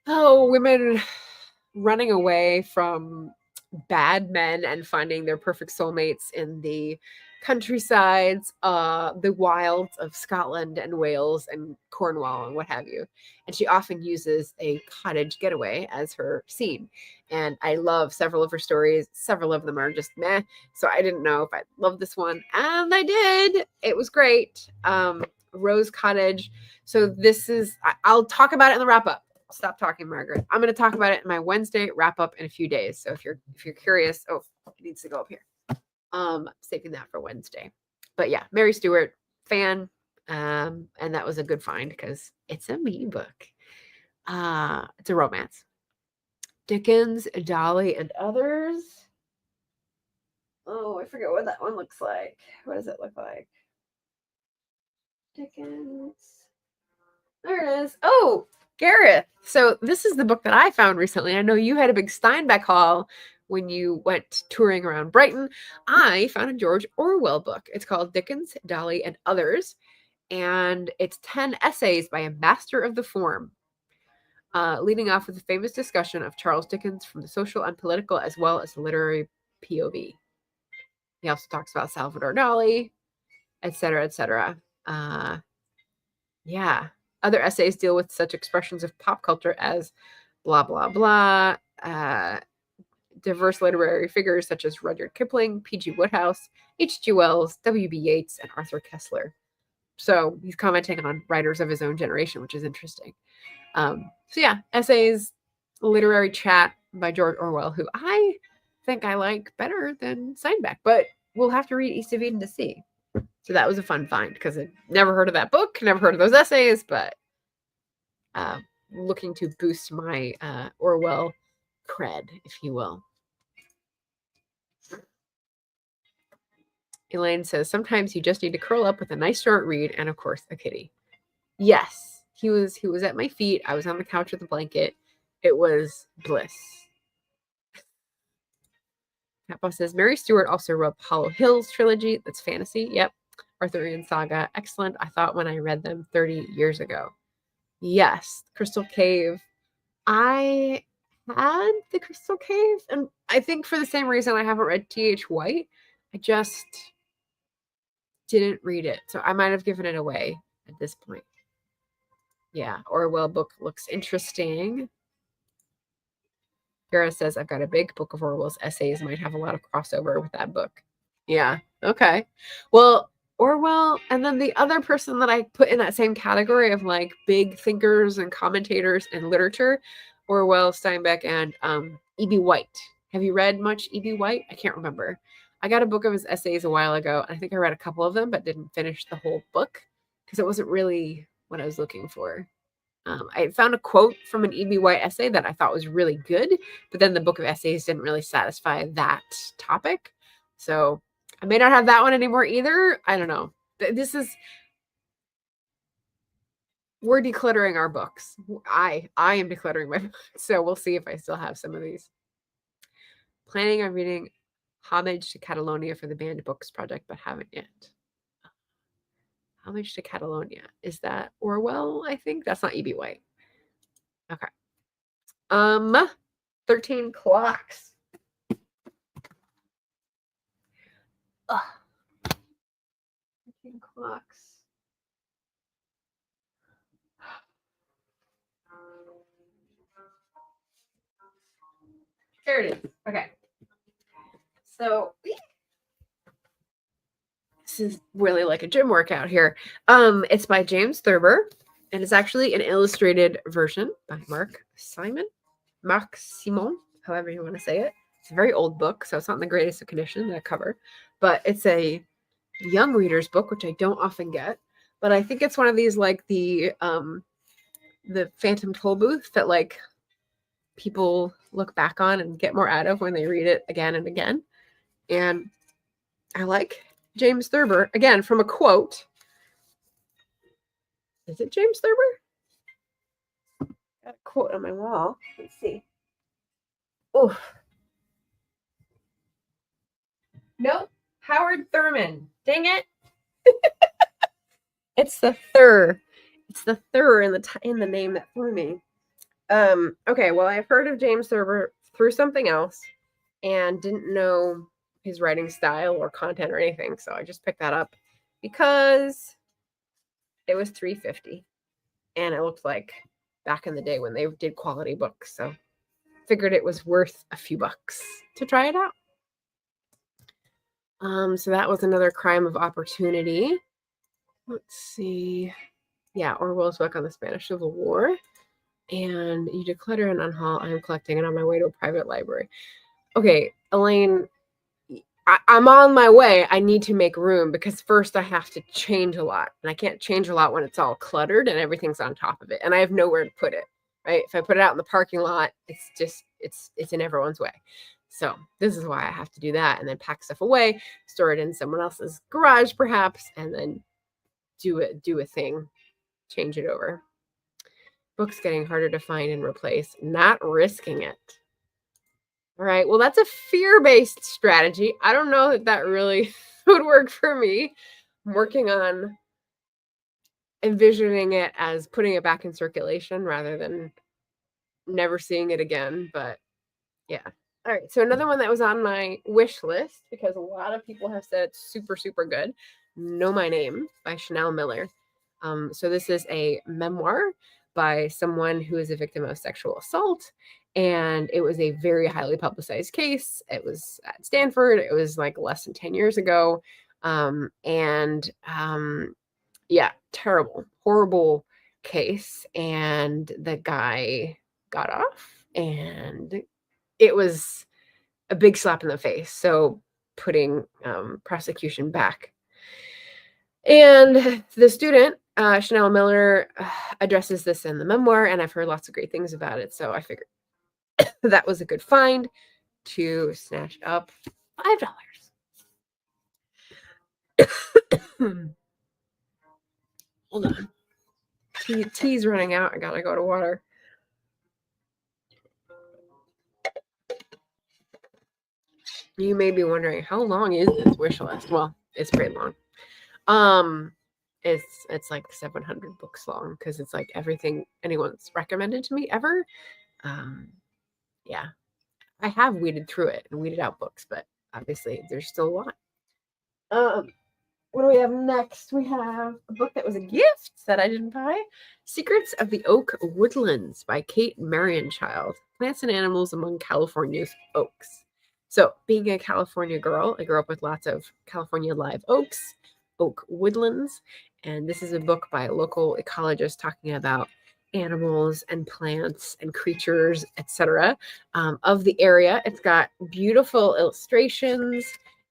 women running away from bad men and finding their perfect soulmates in the countrysides, the wilds of Scotland and Wales and Cornwall and what have you. And she often uses a cottage getaway as her scene. And I love several of her stories. Several of them are just meh. So I didn't know if I loved this one. And I did. It was great. Rose Cottage. So this is, I'll talk about it in the wrap up. Stop talking, Margaret. I'm going to talk about it in my Wednesday wrap up in a few days. So if you're curious, oh, it needs to go up here. Saving that for Wednesday. But yeah, Mary Stewart, fan. And that was a good find because it's a me book. It's a romance. Dickens, Dolly, and Others. Oh, I forget what that one looks like. What does it look like? Dickens. There it is. Oh, Gareth. So this is the book that I found recently. I know you had a big Steinbeck haul when you went touring around Brighton. I found a George Orwell book. It's called Dickens, Dolly, and Others. And it's 10 essays by a master of the form, leading off with a famous discussion of Charles Dickens from the social and political as well as the literary POV. He also talks about Salvador Dali, etc., etc. Yeah. Other essays deal with such expressions of pop culture as blah, blah, blah, diverse literary figures such as Rudyard Kipling, P.G. Wodehouse, H.G. Wells, W.B. Yeats, and Arthur Koestler. So he's commenting on writers of his own generation, which is interesting. So yeah, essays, literary chat by George Orwell, who I think I like better than Steinbeck, but we'll have to read East of Eden to see. So that was a fun find because I'd never heard of that book, never heard of those essays, but looking to boost my Orwell cred, if you will. Elaine says, sometimes you just need to curl up with a nice short read and, of course, a kitty. Yes, he was at my feet. I was on the couch with a blanket. It was bliss. Papa says, Mary Stewart also wrote Hollow Hills trilogy. That's fantasy. Yep. Arthurian Saga. Excellent. I thought when I read them 30 years ago. Yes. Crystal Cave. I had the Crystal Cave, and I think for the same reason I haven't read T.H. White. I just didn't read it. So I might have given it away at this point. Yeah. Orwell book looks interesting. Gara says, I've got a big book of Orwell's essays. Might have a lot of crossover with that book. Yeah. Okay. Well, Orwell, and then the other person that I put in that same category of like big thinkers and commentators in literature, Orwell, Steinbeck, and E.B. White. Have you read much E.B. White? I can't remember. I got a book of his essays a while ago. I think I read a couple of them, but didn't finish the whole book because it wasn't really what I was looking for. I found a quote from an E.B. White essay that I thought was really good, but then the book of essays didn't really satisfy that topic. So I may not have that one anymore either. I don't know. We're decluttering our books. I am decluttering my books. So we'll see if I still have some of these. Planning on reading Homage to Catalonia for the Banned Books Project, but haven't yet. Homage to Catalonia. Is that Orwell? I think that's not E.B. White. Okay. 13 Clocks. Ugh. 13 Clocks. There it is. Okay. So this is really like a gym workout here. It's by James Thurber, and it's actually an illustrated version by Mark Simon, however you want to say it. It's a very old book, so it's not in the greatest of condition, that cover, but it's a young reader's book, which I don't often get. But I think it's one of these like the Phantom Toll Booth that like people look back on and get more out of when they read it again and again. And I like James Thurber, again, from a quote. Is it James Thurber? Got a quote on my wall. Let's see. Oh. Nope. Howard Thurman. Dang it. It's the Thur. It's the Thur in the name that threw me. Okay, well, I've heard of James Thurber through something else. and didn't know his writing style or content or anything. So I just picked that up because it was $3.50, and it looked like back in the day when they did quality books. So figured it was worth a few bucks to try it out. So that was another crime of opportunity. Let's see. Yeah, Orwell's book on the Spanish Civil War. And you declutter and unhaul. I am collecting it on my way to a private library. Okay, Elaine, I'm on my way. I need to make room because first I have to change a lot. And I can't change a lot when it's all cluttered and everything's on top of it. And I have nowhere to put it, right? If I put it out in the parking lot, it's in everyone's way. So this is why I have to do that, and then pack stuff away, store it in someone else's garage perhaps, and then do a thing, change it over. Books getting harder to find and replace, not risking it. All right, well, that's a fear-based strategy. I don't know that really would work for me. I'm working on envisioning it as putting it back in circulation rather than never seeing it again, but yeah. All right, so another one that was on my wish list, because a lot of people have said it's super, super good, Know My Name by Chanel Miller. So this is a memoir by someone who is a victim of sexual assault, and it was a very highly publicized case. It was at Stanford. It was like less than 10 years ago. Yeah, terrible, horrible case. And the guy got off, and it was a big slap in the face. So putting prosecution back. And the student, Chanel Miller, addresses this in the memoir, and I've heard lots of great things about it. So I figured that was a good find to snatch up $5. Hold on. Tea's running out. I gotta go to water. You may be wondering, how long is this wish list? Well, it's pretty long. It's like 700 books long because it's like everything anyone's recommended to me ever. Yeah, I have weeded through it and weeded out books, but obviously there's still a lot. What do we have next? We have a book that was a gift that I didn't buy. Secrets of the Oak Woodlands by Kate Marienchild. Plants and Animals Among California's Oaks. So being a California girl, I grew up with lots of California live oaks, oak woodlands. And this is a book by a local ecologist talking about animals and plants and creatures, etc., of the area. It's got beautiful illustrations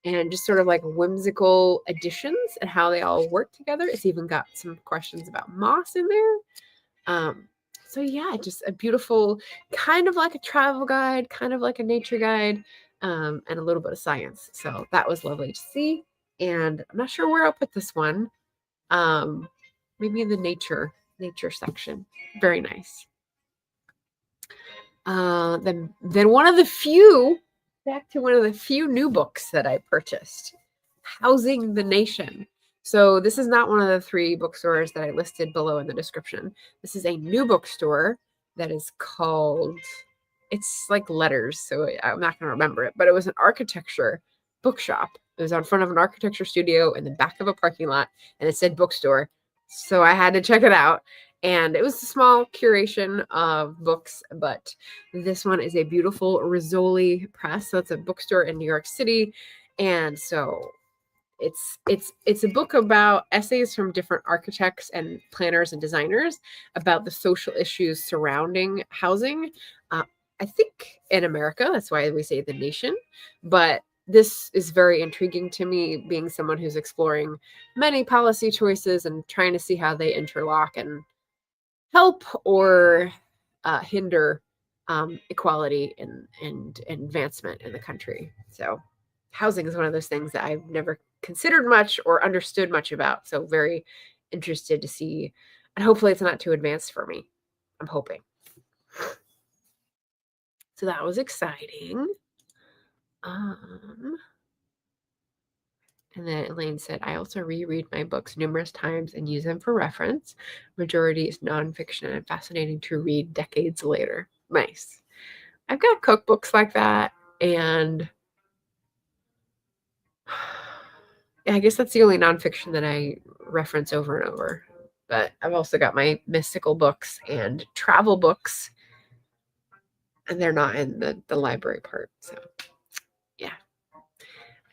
and just sort of like whimsical additions and how they all work together. It's even got some questions about moss in there. So yeah, just a beautiful, kind of like a travel guide, kind of like a nature guide, and a little bit of science. So that was lovely to see. And I'm not sure where I'll put this one. Maybe in the nature section. Very nice. Then one of the few new books that I purchased, Housing the Nation. So this is not one of the 3 bookstores that I listed below in the description. This is a new bookstore that is called, it's like letters, so I'm not going to remember it, but it was an architecture bookshop. It was on front of an architecture studio in the back of a parking lot, and it said bookstore. So I had to check it out. And it was a small curation of books, but this one is a beautiful Rizzoli press. So it's a bookstore in New York City. And so it's a book about essays from different architects and planners and designers about the social issues surrounding housing. I think in America, that's why we say the nation, but this is very intriguing to me, being someone who's exploring many policy choices and trying to see how they interlock and help or hinder equality and advancement in the country. So housing is one of those things that I've never considered much or understood much about. So very interested to see, and hopefully it's not too advanced for me. I'm hoping. So that was exciting. And then Elaine said, I also reread my books numerous times and use them for reference. Majority is nonfiction and fascinating to read decades later. Nice. I've got cookbooks like that. And I guess that's the only nonfiction that I reference over and over. But I've also got my mystical books and travel books, and they're not in the library part. So, yeah.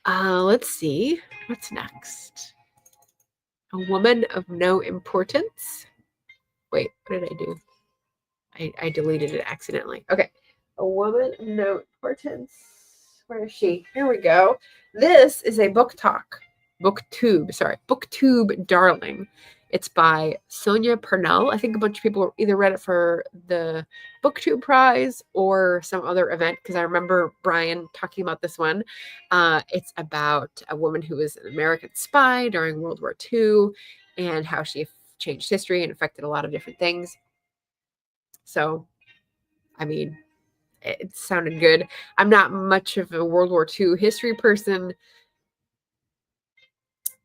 Let's see. What's next? A Woman of No Importance. Wait, what did I do? I deleted it accidentally. Okay. A Woman of No Importance. Where is she? Here we go. This is a Booktube darling. It's by Sonia Purnell. I think a bunch of people either read it for the Booktube Prize or some other event, because I remember Brian talking about this one. It's about a woman who was an American spy during World War II and how she changed history and affected a lot of different things. So, I mean, it sounded good. I'm not much of a World War II history person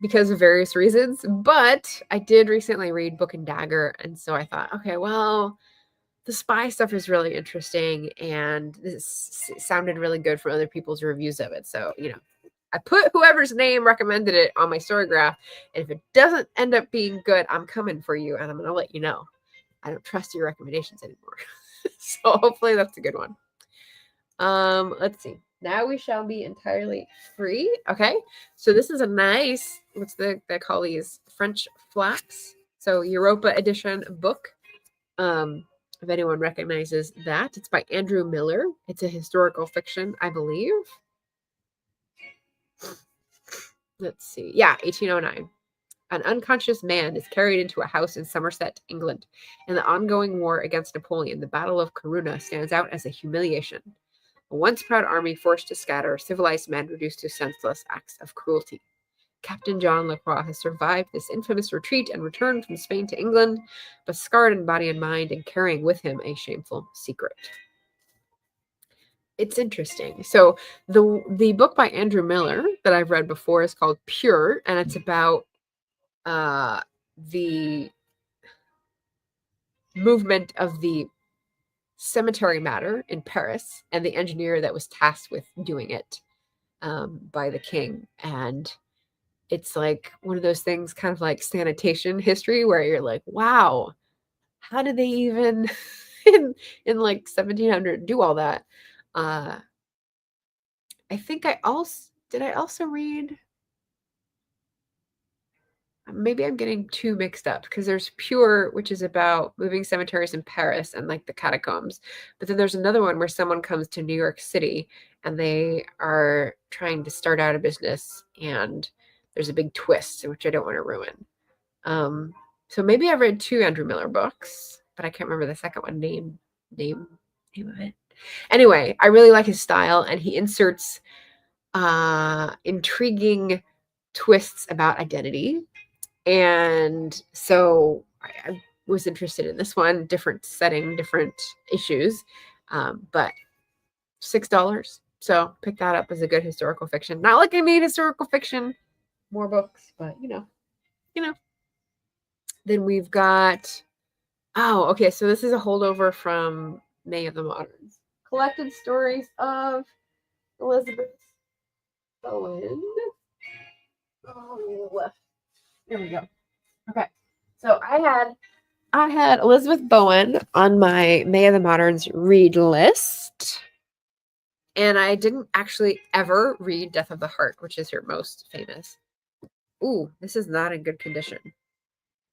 because of various reasons, but I did recently read Book and Dagger, and so I thought, okay, well, the spy stuff is really interesting, and this sounded really good from other people's reviews of it. So, I put whoever's name recommended it on my Storygraph, and if it doesn't end up being good, I'm coming for you, and I'm going to let you know. I don't trust your recommendations anymore. So hopefully that's a good one. Let's see. Now we shall be entirely free. Okay. So this is a nice, what's they call these? French flaps. So Europa edition book. If anyone recognizes that, it's by Andrew Miller. It's a historical fiction, I believe. Let's see. Yeah, 1809. An unconscious man is carried into a house in Somerset, England. In the ongoing war against Napoleon, the Battle of Corunna stands out as a humiliation. A once proud army forced to scatter, civilized men reduced to senseless acts of cruelty. Captain John Lacroix has survived this infamous retreat and returned from Spain to England, but scarred in body and mind and carrying with him a shameful secret. It's interesting. So the book by Andrew Miller that I've read before is called Pure, and it's about the movement of the cemetery matter in Paris and the engineer that was tasked with doing it by the king. And it's like one of those things, kind of like sanitation history, where you're like, wow, how did they even in like 1700 do all that? I think I also read, maybe I'm getting too mixed up, because there's Pure, which is about moving cemeteries in Paris and like the catacombs. But then there's another one where someone comes to New York City and they are trying to start out a business, and there's a big twist, which I don't want to ruin. So maybe I've read 2 Andrew Miller books, but I can't remember the second one name of it. Anyway, I really like his style, and he inserts intriguing twists about identity. And so I was interested in this one, different setting, different issues, but $6. So pick that up as a good historical fiction. Not like I need historical fiction, more books, but you know. Then we've got, okay, so this is a holdover from Mayo the Moderns. Collected Stories of Elizabeth Bowen. Oh, there we go. Okay, so I had Elizabeth Bowen on my May of the Moderns read list, and I didn't actually ever read Death of the Heart, which is her most famous. Ooh, this is not in good condition,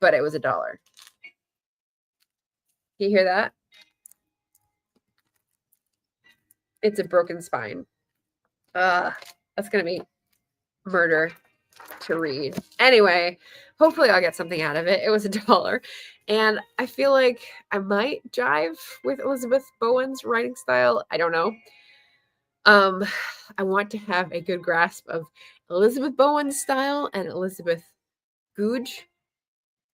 but it was $1. Can you hear that? It's a broken spine. That's gonna be murder to read. Anyway, hopefully I'll get something out of it. It was $1, and I feel like I might jive with Elizabeth Bowen's writing style. I don't know. I want to have a good grasp of Elizabeth Bowen's style and Elizabeth Googe,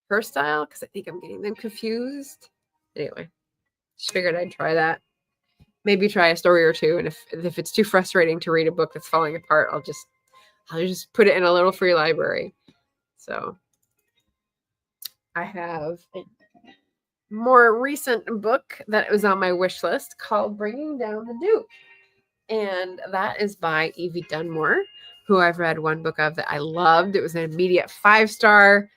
her style, because I think I'm getting them confused. Anyway, just figured I'd try that. Maybe try a story or 2, and if it's too frustrating to read a book that's falling apart, I'll just put it in a little free library. So I have a more recent book that was on my wish list called Bringing Down the Duke. And that is by Evie Dunmore, who I've read one book of that I loved. It was an immediate 5-star.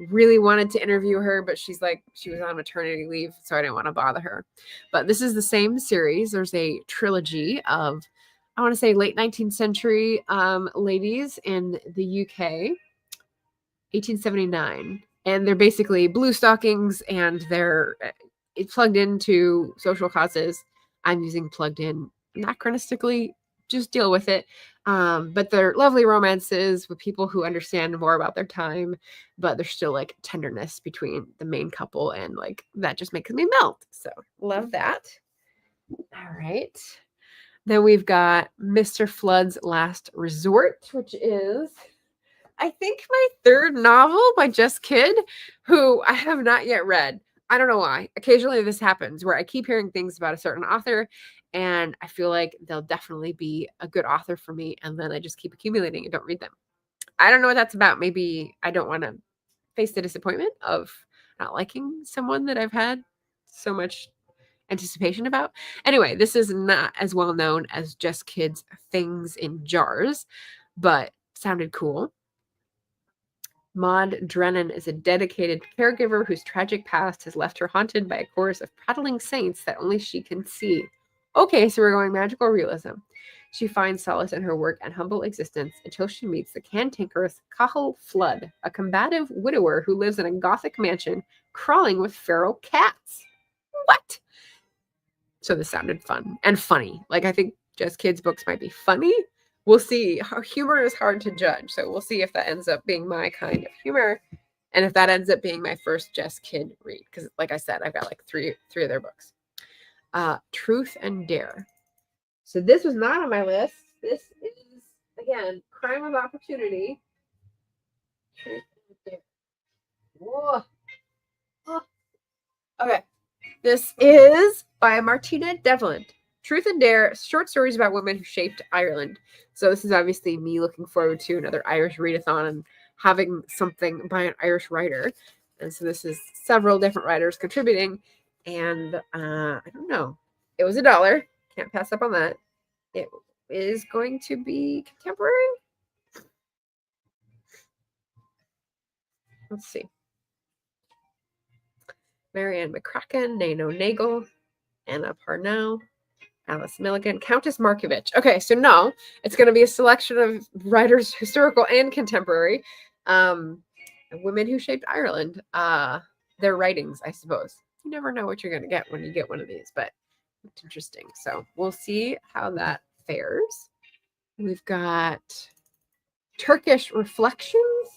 Really wanted to interview her, but she was on maternity leave, so I didn't want to bother her. But this is the same series. There's a trilogy of, I want to say, late 19th century ladies in the UK, 1879. And they're basically blue stockings, and they're plugged into social causes. I'm using plugged in anachronistically, just deal with it. But they're lovely romances with people who understand more about their time, but there's still like tenderness between the main couple, and like that just makes me melt. So love that. All right. Then we've got Mr. Flood's Last Resort, which is, I think, my third novel by Jess Kidd, who I have not yet read. I don't know why. Occasionally this happens where I keep hearing things about a certain author and I feel like they'll definitely be a good author for me, and then I just keep accumulating and don't read them. I don't know what that's about. Maybe I don't want to face the disappointment of not liking someone that I've had so much anticipation about. Anyway, this is not as well known as Jess Kidd's Things in Jars, but sounded cool. Maud Drennan is a dedicated caregiver whose tragic past has left her haunted by a chorus of prattling saints that only she can see. Okay, so we're going magical realism. She finds solace in her work and humble existence until she meets the cantankerous Cahill Flood, a combative widower who lives in a gothic mansion crawling with feral cats. What? So this sounded fun and funny. Like, I think Jess Kidd's books might be funny. We'll see. Humor is hard to judge, so we'll see if that ends up being my kind of humor, and if that ends up being my first Jess Kidd read, because like I said, I've got like three of their books. Truth and Dare. So this was not on my list. This is, again, Crime of Opportunity. Truth and Dare. Whoa. Oh. Okay. This is by Martina Devlin. Truth and Dare, short stories about women who shaped Ireland. So this is obviously me looking forward to another Irish readathon and having something by an Irish writer. And so this is several different writers contributing. And I don't know. It was $1. Can't pass up on that. It is going to be contemporary. Let's see. Marianne McCracken, Nano Nagel, Anna Parnell, Alice Milligan, Countess Markovich. Okay, so no, it's going to be a selection of writers, historical and contemporary, women who shaped Ireland. Their writings, I suppose. You never know what you're going to get when you get one of these, but it's interesting. So we'll see how that fares. We've got Turkish Reflections.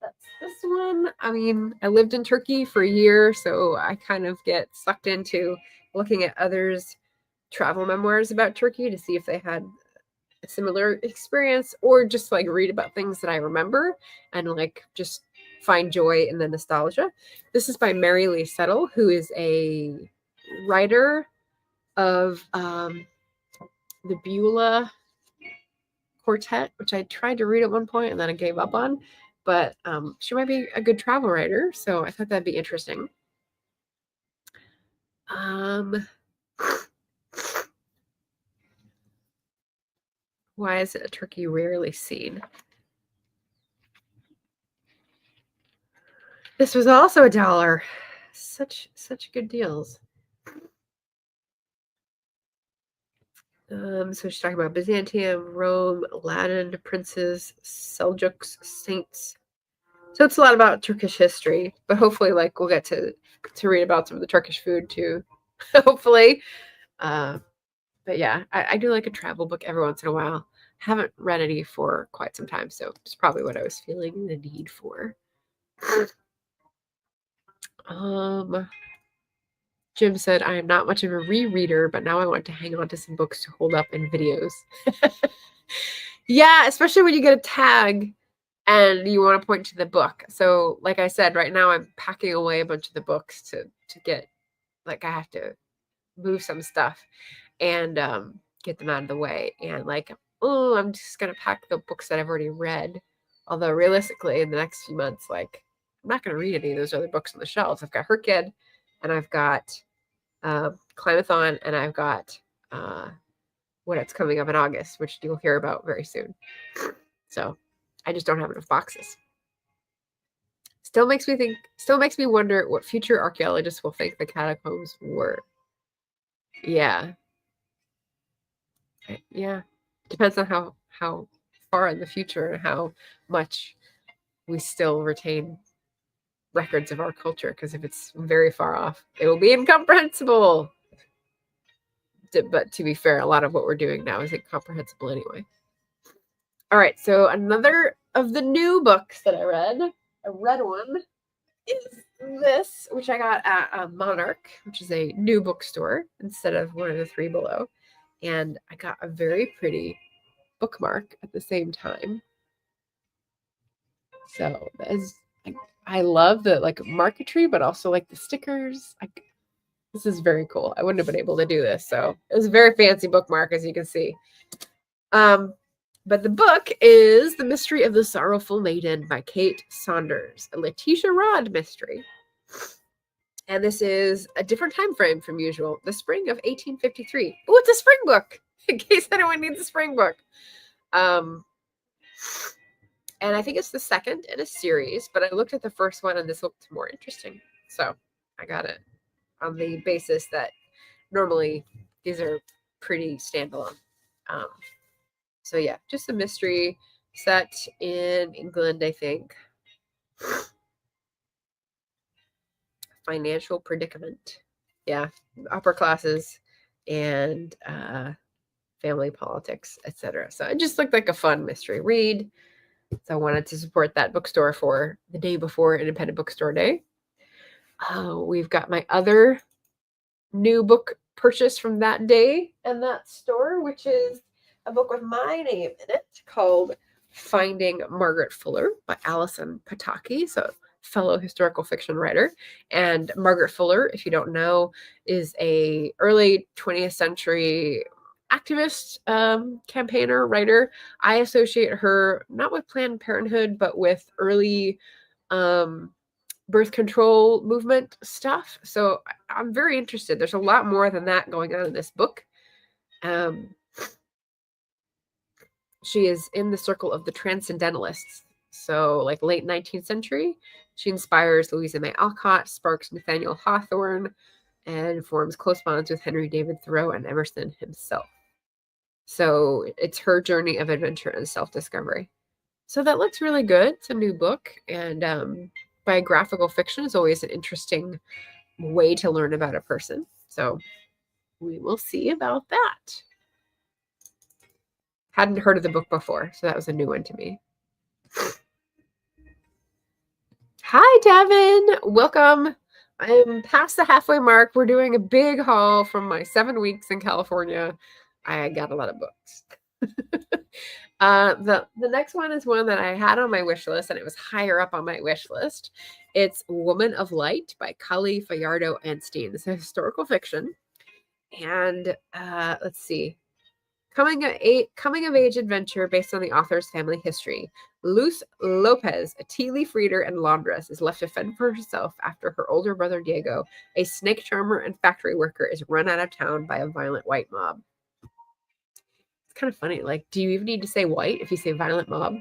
That's this one. I mean, I lived in Turkey for a year, so I kind of get sucked into looking at others' travel memoirs about Turkey to see if they had a similar experience, or just like read about things that I remember and like just find joy in the nostalgia. This is by Mary Lee Settle, who is a writer of the Beulah Quartet, which I tried to read at one point and then I gave up on. But she might be a good travel writer, so I thought that'd be interesting. Why is it a turkey rarely seen? This was also $1. Such good deals. So she's talking about Byzantium, Rome, Latin princes, Seljuks, saints. So it's a lot about Turkish history, but hopefully, like, we'll get to read about some of the Turkish food too. Hopefully. But yeah, I do like a travel book every once in a while. Haven't read any for quite some time, so it's probably what I was feeling the need for. Jim said, I am not much of a rereader, but now I want to hang on to some books to hold up in videos. Yeah, especially when you get a tag and you want to point to the book. So like I said, right now I'm packing away a bunch of the books to get, like, I have to move some stuff and get them out of the way. And like, oh, I'm just going to pack the books that I've already read. Although realistically, in the next few months, like, I'm not going to read any of those other books on the shelves. I've got HRCYED, and I've got Climathon, and I've got when it's coming up in August, which you'll hear about very soon. So I just don't have enough boxes. Still makes me wonder what future archaeologists will think the catacombs were. Yeah. Yeah. Depends on how far in the future and how much we still retain records of our culture, because if it's very far off, it will be incomprehensible. But to be fair, a lot of what we're doing now is incomprehensible anyway. All right, so another of the new books that I read one, is this, which I got at Monarch, which is a new bookstore instead of one of the three below. And I got a very pretty bookmark at the same time. So I love the like marquetry, but also like the stickers. This is very cool. I wouldn't have been able to do this. So it was a very fancy bookmark, as you can see. But the book is The Mystery of the Sorrowful Maiden by Kate Saunders, a Letitia Rod mystery. And this is a different time frame from usual, the spring of 1853. Oh, it's a spring book, in case anyone needs a spring book. And I think it's the second in a series, but I looked at the first one and this looked more interesting. So I got it on the basis that normally these are pretty standalone. So yeah, just a mystery set in England, I think. Financial predicament. Yeah, upper classes and family politics, etc. So it just looked like a fun mystery read. So I wanted to support that bookstore for the day before Independent Bookstore Day. We've got my other new book purchase from that day and that store, which is a book with my name in it called Finding Margaret Fuller by Alison Pataki, so fellow historical fiction writer. And Margaret Fuller, if you don't know, is a early 20th century activist, campaigner, writer. I associate her not with Planned Parenthood, but with early birth control movement stuff. So I'm very interested. There's a lot more than that going on in this book. She is in the circle of the Transcendentalists. So like late 19th century, she inspires Louisa May Alcott, sparks Nathaniel Hawthorne, and forms close bonds with Henry David Thoreau and Emerson himself. So it's her journey of adventure and self-discovery. So that looks really good. It's a new book, and biographical fiction is always an interesting way to learn about a person. So we will see about that. Hadn't heard of the book before, so that was a new one to me. Hi, Devin. Welcome. I'm past the halfway mark. We're doing a big haul from my 7 weeks in California. I got a lot of books. The next one is one that I had on my wish list, and it was higher up on my wish list. It's Woman of Light by Kali Fajardo-Anstine. It's a historical fiction. And let's see. Coming of age adventure based on the author's family history. Luz Lopez, a tea leaf reader and laundress, is left to fend for herself after her older brother Diego, a snake charmer and factory worker, is run out of town by a violent white mob. It's kind of funny. Like, do you even need to say white if you say violent mob?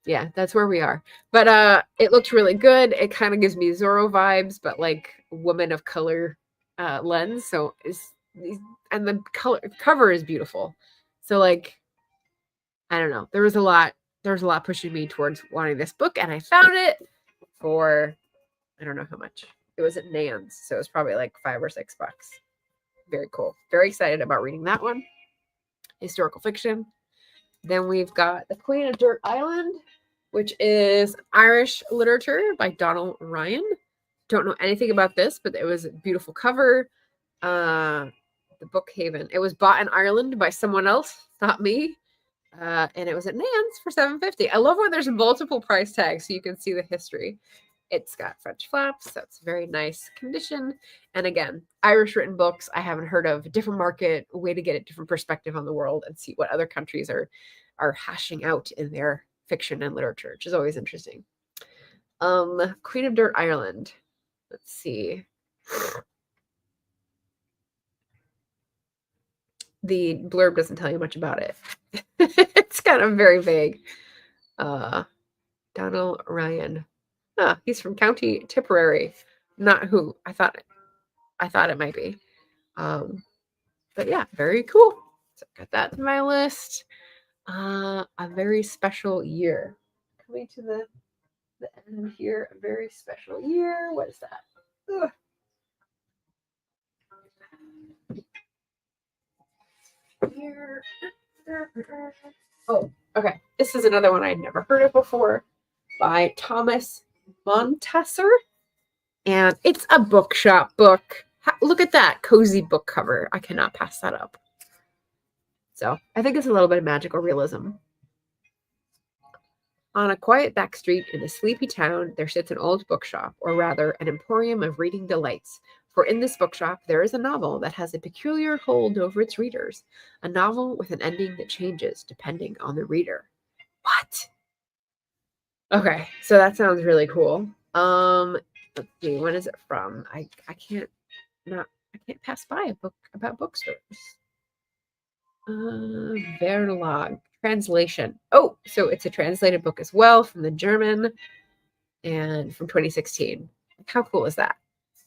Yeah, that's where we are. But it looked really good. It kind of gives me Zorro vibes, but like woman of color lens. So and the cover is beautiful. So like, I don't know. There was a lot pushing me towards wanting this book, and I found it for, I don't know how much. It was at Nan's, so it was probably like $5 or $6. Very cool. Very excited about reading that one. Historical fiction. Then we've got The Queen of Dirt Island, which is Irish literature by Donald Ryan. Don't know anything about this, but it was a beautiful cover. The Bookhaven. It was bought in Ireland by someone else, not me. And it was at Nan's for $7.50. I love when there's multiple price tags so you can see the history. It's got French flaps, so it's very nice condition. And again, Irish written books I haven't heard of. A different market, a way to get a different perspective on the world and see what other countries are hashing out in their fiction and literature, which is always interesting. Queen of Dirt Island. Let's see. the blurb doesn't tell you much about it. It's kind of very vague. Donald Ryan. He's from County Tipperary. Not who I thought it might be. But yeah, very cool. So got that to my list. A very special year. Coming to the end here. A very special year. What is that? Ugh. Here. Oh, okay. This is another one I'd never heard of before, by Thomas Montasser. And it's a bookshop book. Look at that cozy book cover. I cannot pass that up. So I think it's a little bit of magical realism. On a quiet back street in a sleepy town, there sits an old bookshop, or rather, an emporium of reading delights. For in this bookshop, there is a novel that has a peculiar hold over its readers, a novel with an ending that changes depending on the reader. What? Okay, so that sounds really cool. Let's see, when is it from? I can't pass by a book about bookstores. Verlag translation. Oh, so it's a translated book as well from the German and from 2016. How cool is that?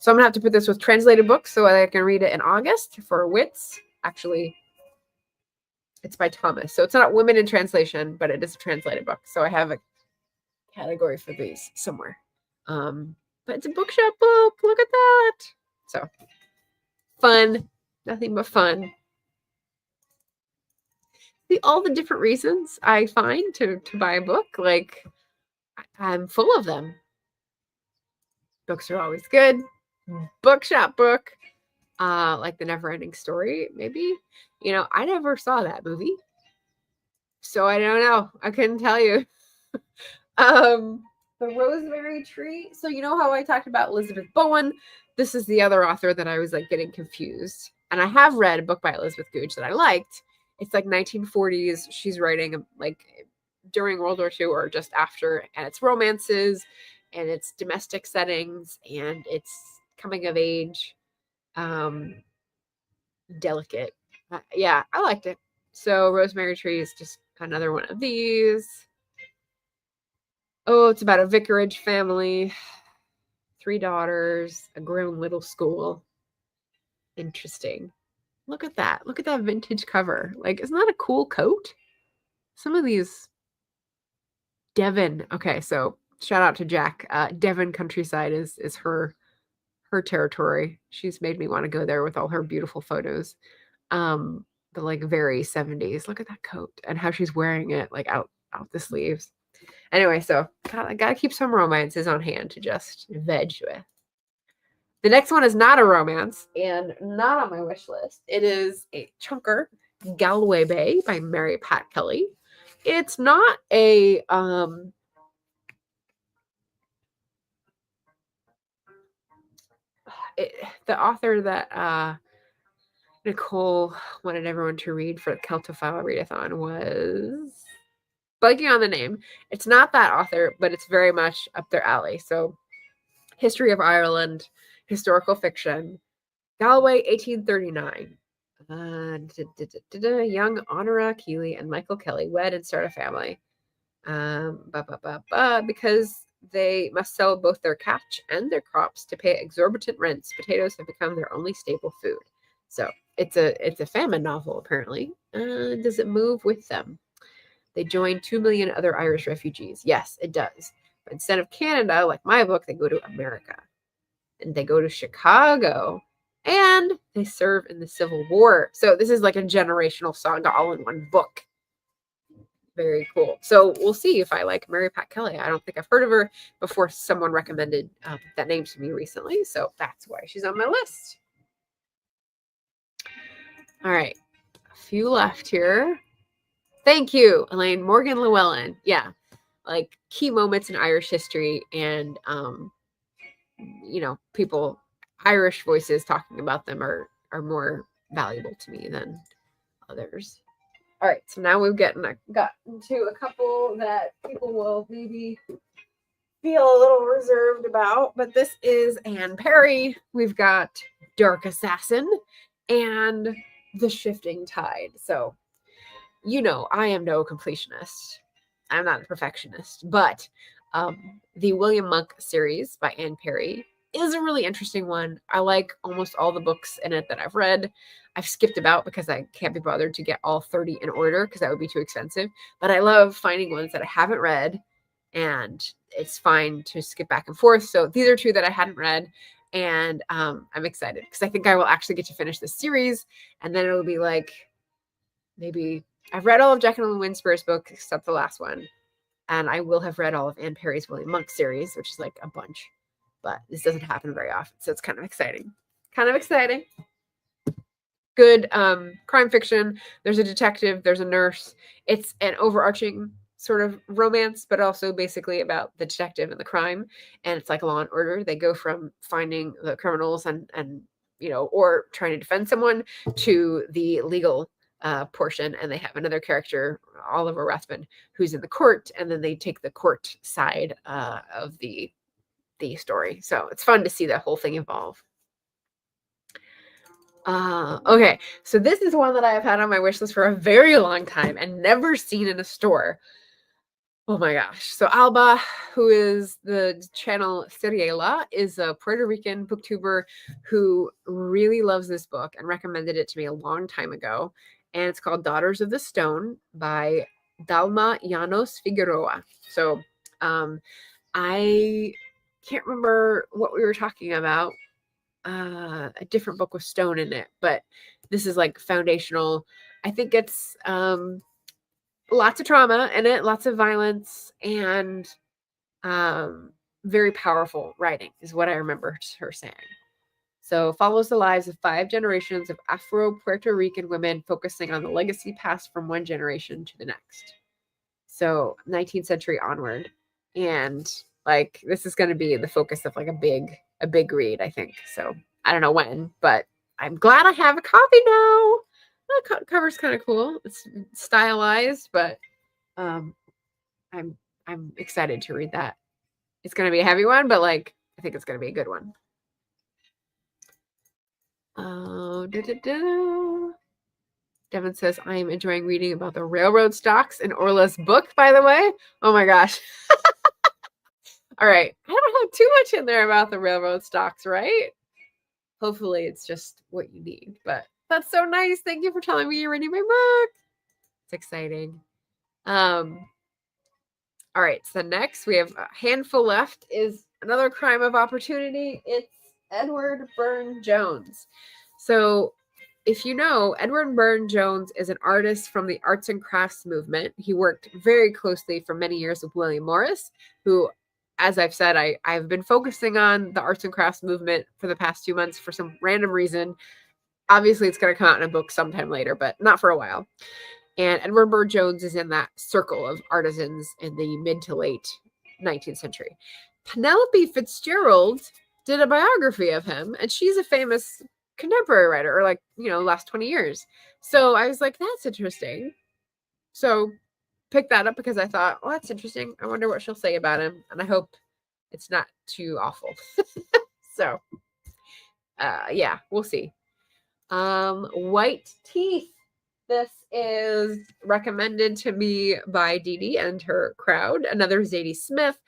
So I'm gonna have to put this with translated books so I can read it in August for WITS. Actually, it's by Thomas. So it's not Women in Translation, but it is a translated book. So I have a category for these somewhere. But it's a bookshop book. Look at that. So fun, nothing but fun. See all the different reasons I find to buy a book. Like, I'm full of them. Books are always good. Bookshop book. Like The Never-Ending Story, maybe. You know, I never saw that movie, so I don't know. I couldn't tell you. The Rosemary Tree. So you know how I talked about Elizabeth Bowen? This is the other author that I was like getting confused. And I have read a book by Elizabeth Gooch that I liked. It's like 1940s. She's writing like during World War II or just after, and it's romances and it's domestic settings and it's coming of age, delicate. Yeah, I liked it. So Rosemary Tree is just another one of these. Oh, it's about a vicarage family, 3 daughters, a grown little school. Interesting. Look at that. Look at that vintage cover. Like, isn't that a cool coat? Some of these Devon. Okay, so shout out to Jack. Devon countryside is her territory. She's made me want to go there with all her beautiful photos. But like very 70s. Look at that coat and how she's wearing it like out the sleeves. Anyway, so I gotta keep some romances on hand to just veg with. The next one is not a romance and not on my wish list. It is a chunker, Galway Bay by Mary Pat Kelly. It's not a the author that Nicole wanted everyone to read for the Celtophile Readathon was blanking on the name. It's not that author, but it's very much up their alley. So History of Ireland, historical fiction, Galway, 1839. Young Honora Keeley and Michael Kelly wed and start a family. Because they must sell both their catch and their crops to pay exorbitant rents, potatoes have become their only staple food. So it's a famine novel, apparently. Does it move with them? They join 2 million other Irish refugees. Yes, it does. But instead of Canada, like my book, they go to America. And they go to Chicago. And they serve in the Civil War. So this is like a generational saga all in one book. Very cool. So we'll see if I like Mary Pat Kelly. I don't think I've heard of her before. Someone recommended that name to me recently. So that's why she's on my list. All right. A few left here. Thank you, Elaine. Morgan Llewellyn. Yeah. Like key moments in Irish history and, you know, people, Irish voices talking about them are more valuable to me than others. All right. So now we've gotten to a couple that people will maybe feel a little reserved about, but this is Anne Perry. We've got Dark Assassin and the shifting tide. So, you know, I am no completionist. I'm not a perfectionist, but the William Monk series by Anne Perry is a really interesting one. I like almost all the books in it that I've read. I've skipped about because I can't be bothered to get all 30 in order because that would be too expensive. But I love finding ones that I haven't read, and it's fine to skip back and forth. So these are two that I hadn't read, and I'm excited because I think I will actually get to finish this series, and then it'll be like maybe I've read all of Jekyll and Winspear's books except the last one, and I will have read all of Anne Perry's William Monk series, which is like a bunch, but this doesn't happen very often, so it's kind of exciting. Kind of exciting. Good crime fiction. There's a detective, there's a nurse. It's an overarching sort of romance, but also basically about the detective and the crime, and it's like Law and Order. They go from finding the criminals and you know, or trying to defend someone to the legal portion, and they have another character, Oliver Rathbun, who's in the court, and then they take the court side of the story. So it's fun to see that whole thing evolve. Okay, so this is one that I have had on my wish list for a very long time and never seen in a store. Oh my gosh. So Alba, who is the channel Seriela, is a Puerto Rican booktuber who really loves this book and recommended it to me a long time ago. And it's called Daughters of the Stone by Dalma Llanos Figueroa. So I can't remember what we were talking about. A different book with stone in it, but this is like foundational. I think it's lots of trauma in it, lots of violence, and very powerful writing is what I remember her saying. So follows the lives of 5 generations of Afro-Puerto Rican women, focusing on the legacy passed from one generation to the next. So 19th century onward. And like, this is going to be the focus of like a big read, I think. So I don't know when, but I'm glad I have a copy now. The cover's kind of cool. It's stylized, but I'm excited to read that. It's going to be a heavy one, but like, I think it's going to be a good one. Devin says, I am enjoying reading about the railroad stocks in Orla's book, by the way. Oh my gosh. All right. I don't have too much in there about the railroad stocks, right? Hopefully it's just what you need, but that's so nice. Thank you for telling me you're reading my book. It's exciting. All right. So next we have a handful left is another crime of opportunity. It's Edward Burne-Jones. So if you know, Edward Burne-Jones is an artist from the arts and crafts movement. He worked very closely for many years with William Morris, who, as I've said, I've been focusing on the arts and crafts movement for the past 2 months for some random reason. Obviously, it's going to come out in a book sometime later, but not for a while. And Edward Burne-Jones is in that circle of artisans in the mid to late 19th century. Penelope Fitzgerald did a biography of him, and she's a famous contemporary writer, or like, you know, last 20 years. So I was like, that's interesting. So picked that up because I thought, well, that's interesting. I wonder what she'll say about him, and I hope it's not too awful. So yeah, we'll see. White Teeth. This is recommended to me by Dee Dee and her crowd. Another Zadie Smith.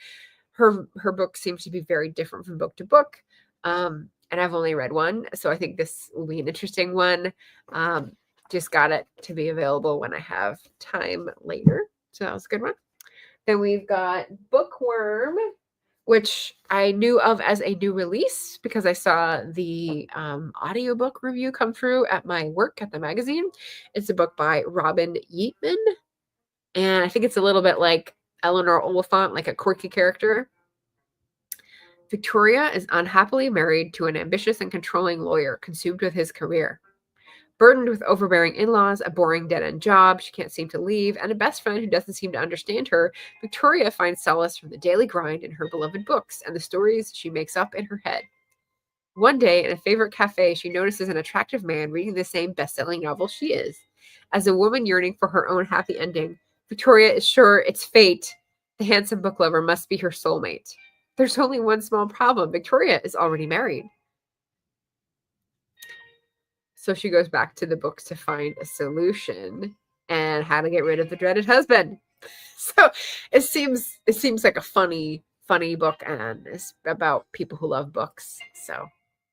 Her book seems to be very different from book to book. And I've only read one, so I think this will be an interesting one. Just got it to be available when I have time later. So that was a good one. Then we've got Bookworm, which I knew of as a new release because I saw the audiobook review come through at my work at the magazine. It's a book by Robin Yeatman. And I think it's a little bit like Eleanor Oliphant, like a quirky character. Victoria is unhappily married to an ambitious and controlling lawyer, consumed with his career. Burdened with overbearing in-laws, a boring dead-end job she can't seem to leave, and a best friend who doesn't seem to understand her, Victoria finds solace from the daily grind in her beloved books and the stories she makes up in her head. One day, in a favorite cafe, she notices an attractive man reading the same best-selling novel she is. As a woman yearning for her own happy ending, Victoria is sure it's fate. The handsome book lover must be her soulmate. There's only one small problem. Victoria is already married. So she goes back to the books to find a solution and how to get rid of the dreaded husband. So it seems like a funny book, and it's about people who love books. So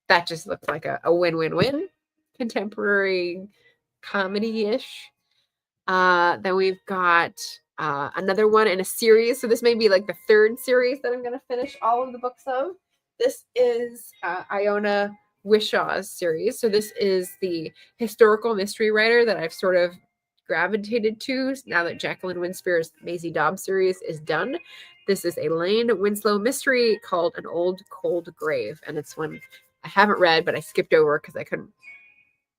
that just looks like a win-win-win, contemporary comedy-ish. Then we've got another one in a series. So this may be like the third series that I'm going to finish all of the books of. This is Iola Leroy's series. So this is the historical mystery writer that I've sort of gravitated to now that Jacqueline Winspear's Maisie Dobbs series is done. This is a Lane Winslow mystery called An Old Cold Grave, and it's one I haven't read, but I skipped over because I couldn't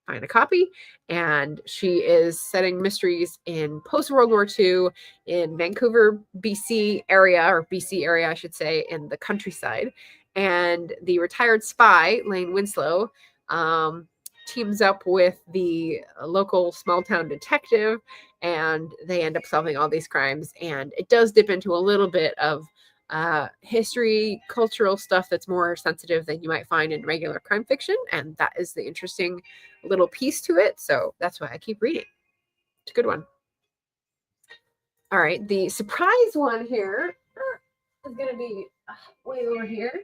find a copy. And she is setting mysteries in post-World War II in Vancouver, BC area, or BC area, I should say, in the countryside. And the retired spy, Lane Winslow, teams up with the local small-town detective, and they end up solving all these crimes. And it does dip into a little bit of history, cultural stuff that's more sensitive than you might find in regular crime fiction, and that is the interesting little piece to it. So that's why I keep reading. It's a good one. All right, the surprise one here is going to be way over here.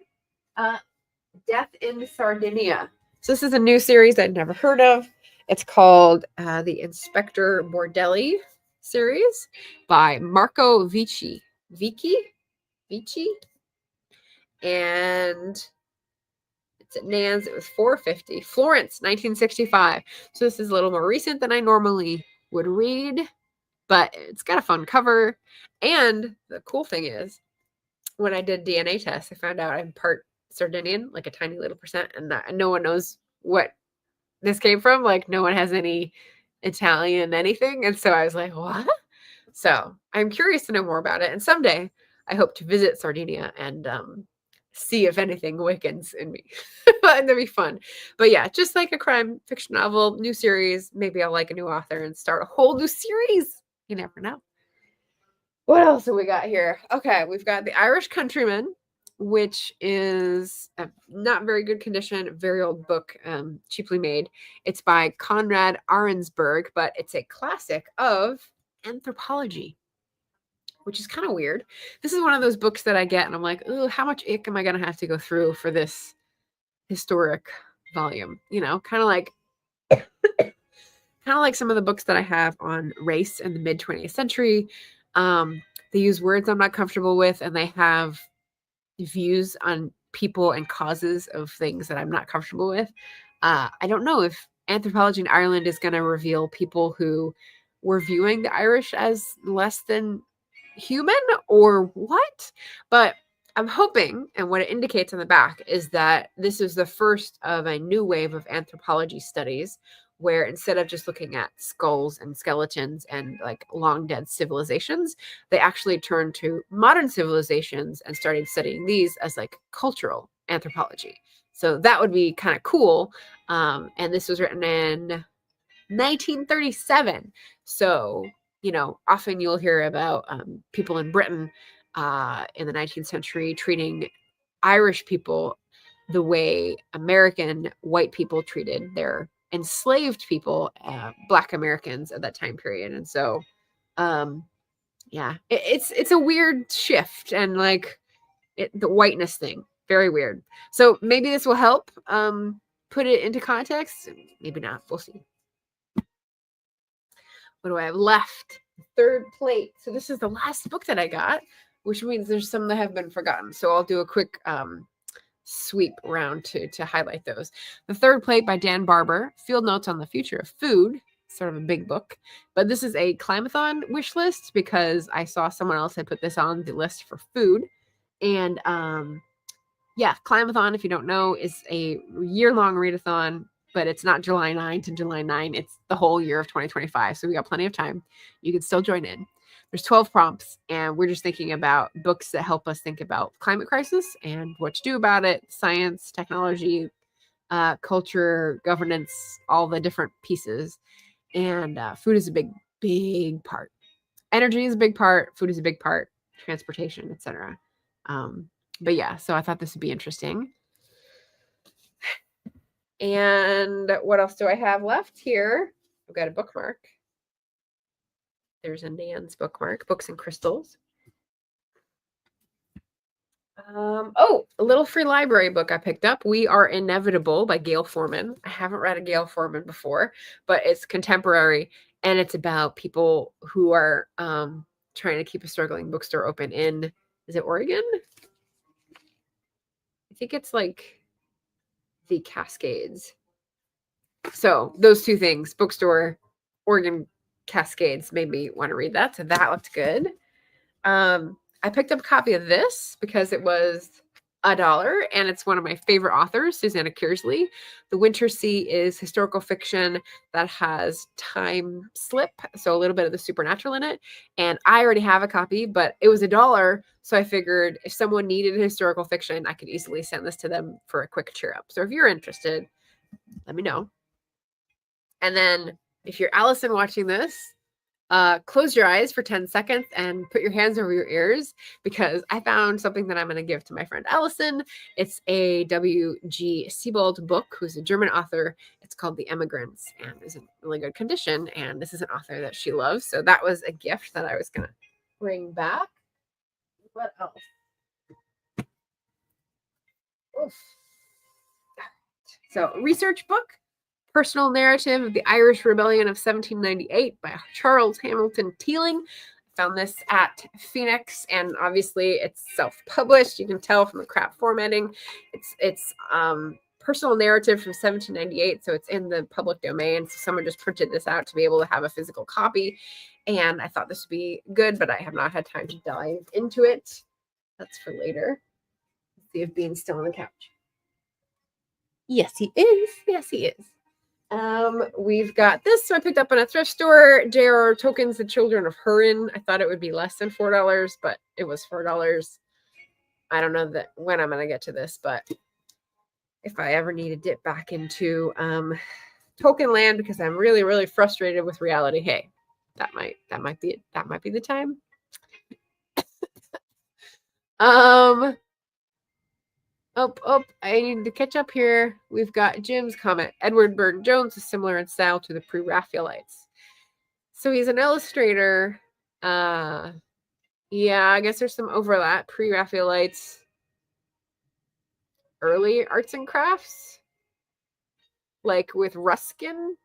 Death in Sardinia. So this is a new series I'd never heard of. It's called the Inspector Bordelli series by Marco Vici. And it's at Nan's. It was $4.50. Florence, 1965. So this is a little more recent than I normally would read, but it's got a fun cover. And the cool thing is, when I did DNA tests, I found out I'm part Sardinian, like a tiny little percent, and no one knows what this came from. Like, no one has any Italian anything. And so I was like, what? So I'm curious to know more about it. And someday I hope to visit Sardinia and see if anything awakens in me. That'd be fun. But yeah, just like a crime fiction novel, new series. Maybe I'll like a new author and start a whole new series. You never know. What else have we got here? Okay, we've got The Irish Countryman, which is a not very good condition, very old book, cheaply made. It's by Conrad Arensberg, but it's a classic of anthropology, which is kind of weird. This is one of those books that I get and I'm like, oh, how much ick am I going to have to go through for this historic volume? You know, kind of like some of the books that I have on race in the mid 20th century. They use words I'm not comfortable with, and they have views on people and causes of things that I'm not comfortable with. I don't know if anthropology in Ireland is going to reveal people who were viewing the Irish as less than human or what, but I'm hoping, and what it indicates on the back is that this is the first of a new wave of anthropology studies, where instead of just looking at skulls and skeletons and like long dead civilizations, they actually turned to modern civilizations and started studying these as like cultural anthropology. So that would be kind of cool. And this was written in 1937. So, you know, often you'll hear about people in Britain in the 19th century treating Irish people the way American white people treated their enslaved people, Black Americans at that time period. And so, yeah, it's a weird shift, and like the whiteness thing, very weird. So maybe this will help put it into context. Maybe not. We'll see. What do I have left? Third plate. So this is the last book that I got, which means there's some that have been forgotten. So I'll do a quick sweep around to highlight those. The Third Plate by Dan Barber, Field Notes on the Future of Food, sort of a big book, but this is a Climathon wish list because I saw someone else had put this on the list for food. And yeah, Climathon, if you don't know, is a year-long readathon, but it's not July 9 to July 9. It's the whole year of 2025, so we got plenty of time. You can still join in. There's 12 prompts, and we're just thinking about books that help us think about climate crisis and what to do about it, science, technology, culture, governance, all the different pieces. And food is a big, big part. Energy is a big part. Food is a big part. Transportation, etc. But yeah, so I thought this would be interesting. And what else do I have left here? I've got a bookmark. There's a Nan's bookmark, Books and Crystals. Oh, a little free library book I picked up. We Are Inevitable by Gail Forman. I haven't read a Gail Forman before, but it's contemporary, and it's about people who are trying to keep a struggling bookstore open in, is it Oregon? I think it's like the Cascades. So those two things, bookstore, Oregon Cascades, made me want to read that. So that looked good. I picked up a copy of this because it was $1, and it's one of my favorite authors, Susanna Kearsley. The Winter Sea is historical fiction that has time slip, so a little bit of the supernatural in it. And I already have a copy, but it was $1, so I figured if someone needed historical fiction, I could easily send this to them for a quick cheer up. So if you're interested, let me know. And then if you're Allison watching this, close your eyes for 10 seconds and put your hands over your ears, because I found something that I'm going to give to my friend Allison. It's a W.G. Sebald book, who's a German author. It's called The Emigrants, and is in really good condition. And this is an author that she loves. So that was a gift that I was going to bring back. What else? Oof. So, research book. Personal Narrative of the Irish Rebellion of 1798 by Charles Hamilton Teeling. I found this at Phoenix, and obviously it's self-published. You can tell from the crap formatting. It's personal narrative from 1798, so it's in the public domain. So someone just printed this out to be able to have a physical copy, and I thought this would be good, but I have not had time to dive into it. That's for later. Let's see if Bean's still on the couch. Yes, he is. Yes, he is. We've got this. So I picked up in a thrift store, J.R.R. Tolkien's The Children of Húrin. I thought it would be less than $4, but it was $4. I don't know when I'm going to get to this, but if I ever need to dip back into Tolkien land because I'm really, really frustrated with reality, hey, that might be the time. I need to catch up here. We've got Jim's comment. Edward Burne-Jones is similar in style to the pre-Raphaelites. So he's an illustrator. Yeah, I guess there's some overlap. Pre-Raphaelites, early arts and crafts. Like with Ruskin,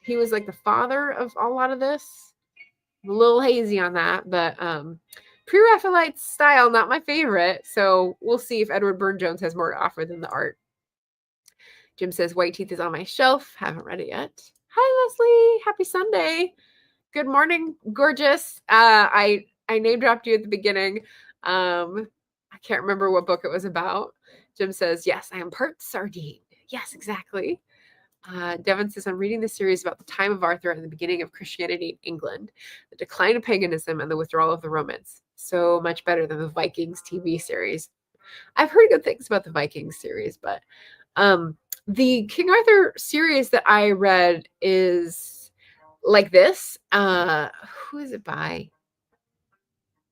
he was like the father of a lot of this. I'm a little hazy on that, but pre-Raphaelite style, not my favorite. So we'll see if Edward Burne-Jones has more to offer than the art. Jim says, White Teeth is on my shelf. Haven't read it yet. Hi, Leslie. Happy Sunday. Good morning, gorgeous. I name dropped you at the beginning. I can't remember what book it was about. Jim says, yes, I am part sardine. Yes, exactly. Devin says, I'm reading the series about the time of Arthur and the beginning of Christianity in England, the decline of paganism, and the withdrawal of the Romans. So much better than the Vikings TV series. I've heard good things about the Vikings series, but the King Arthur series that I read is like this. Who is it by?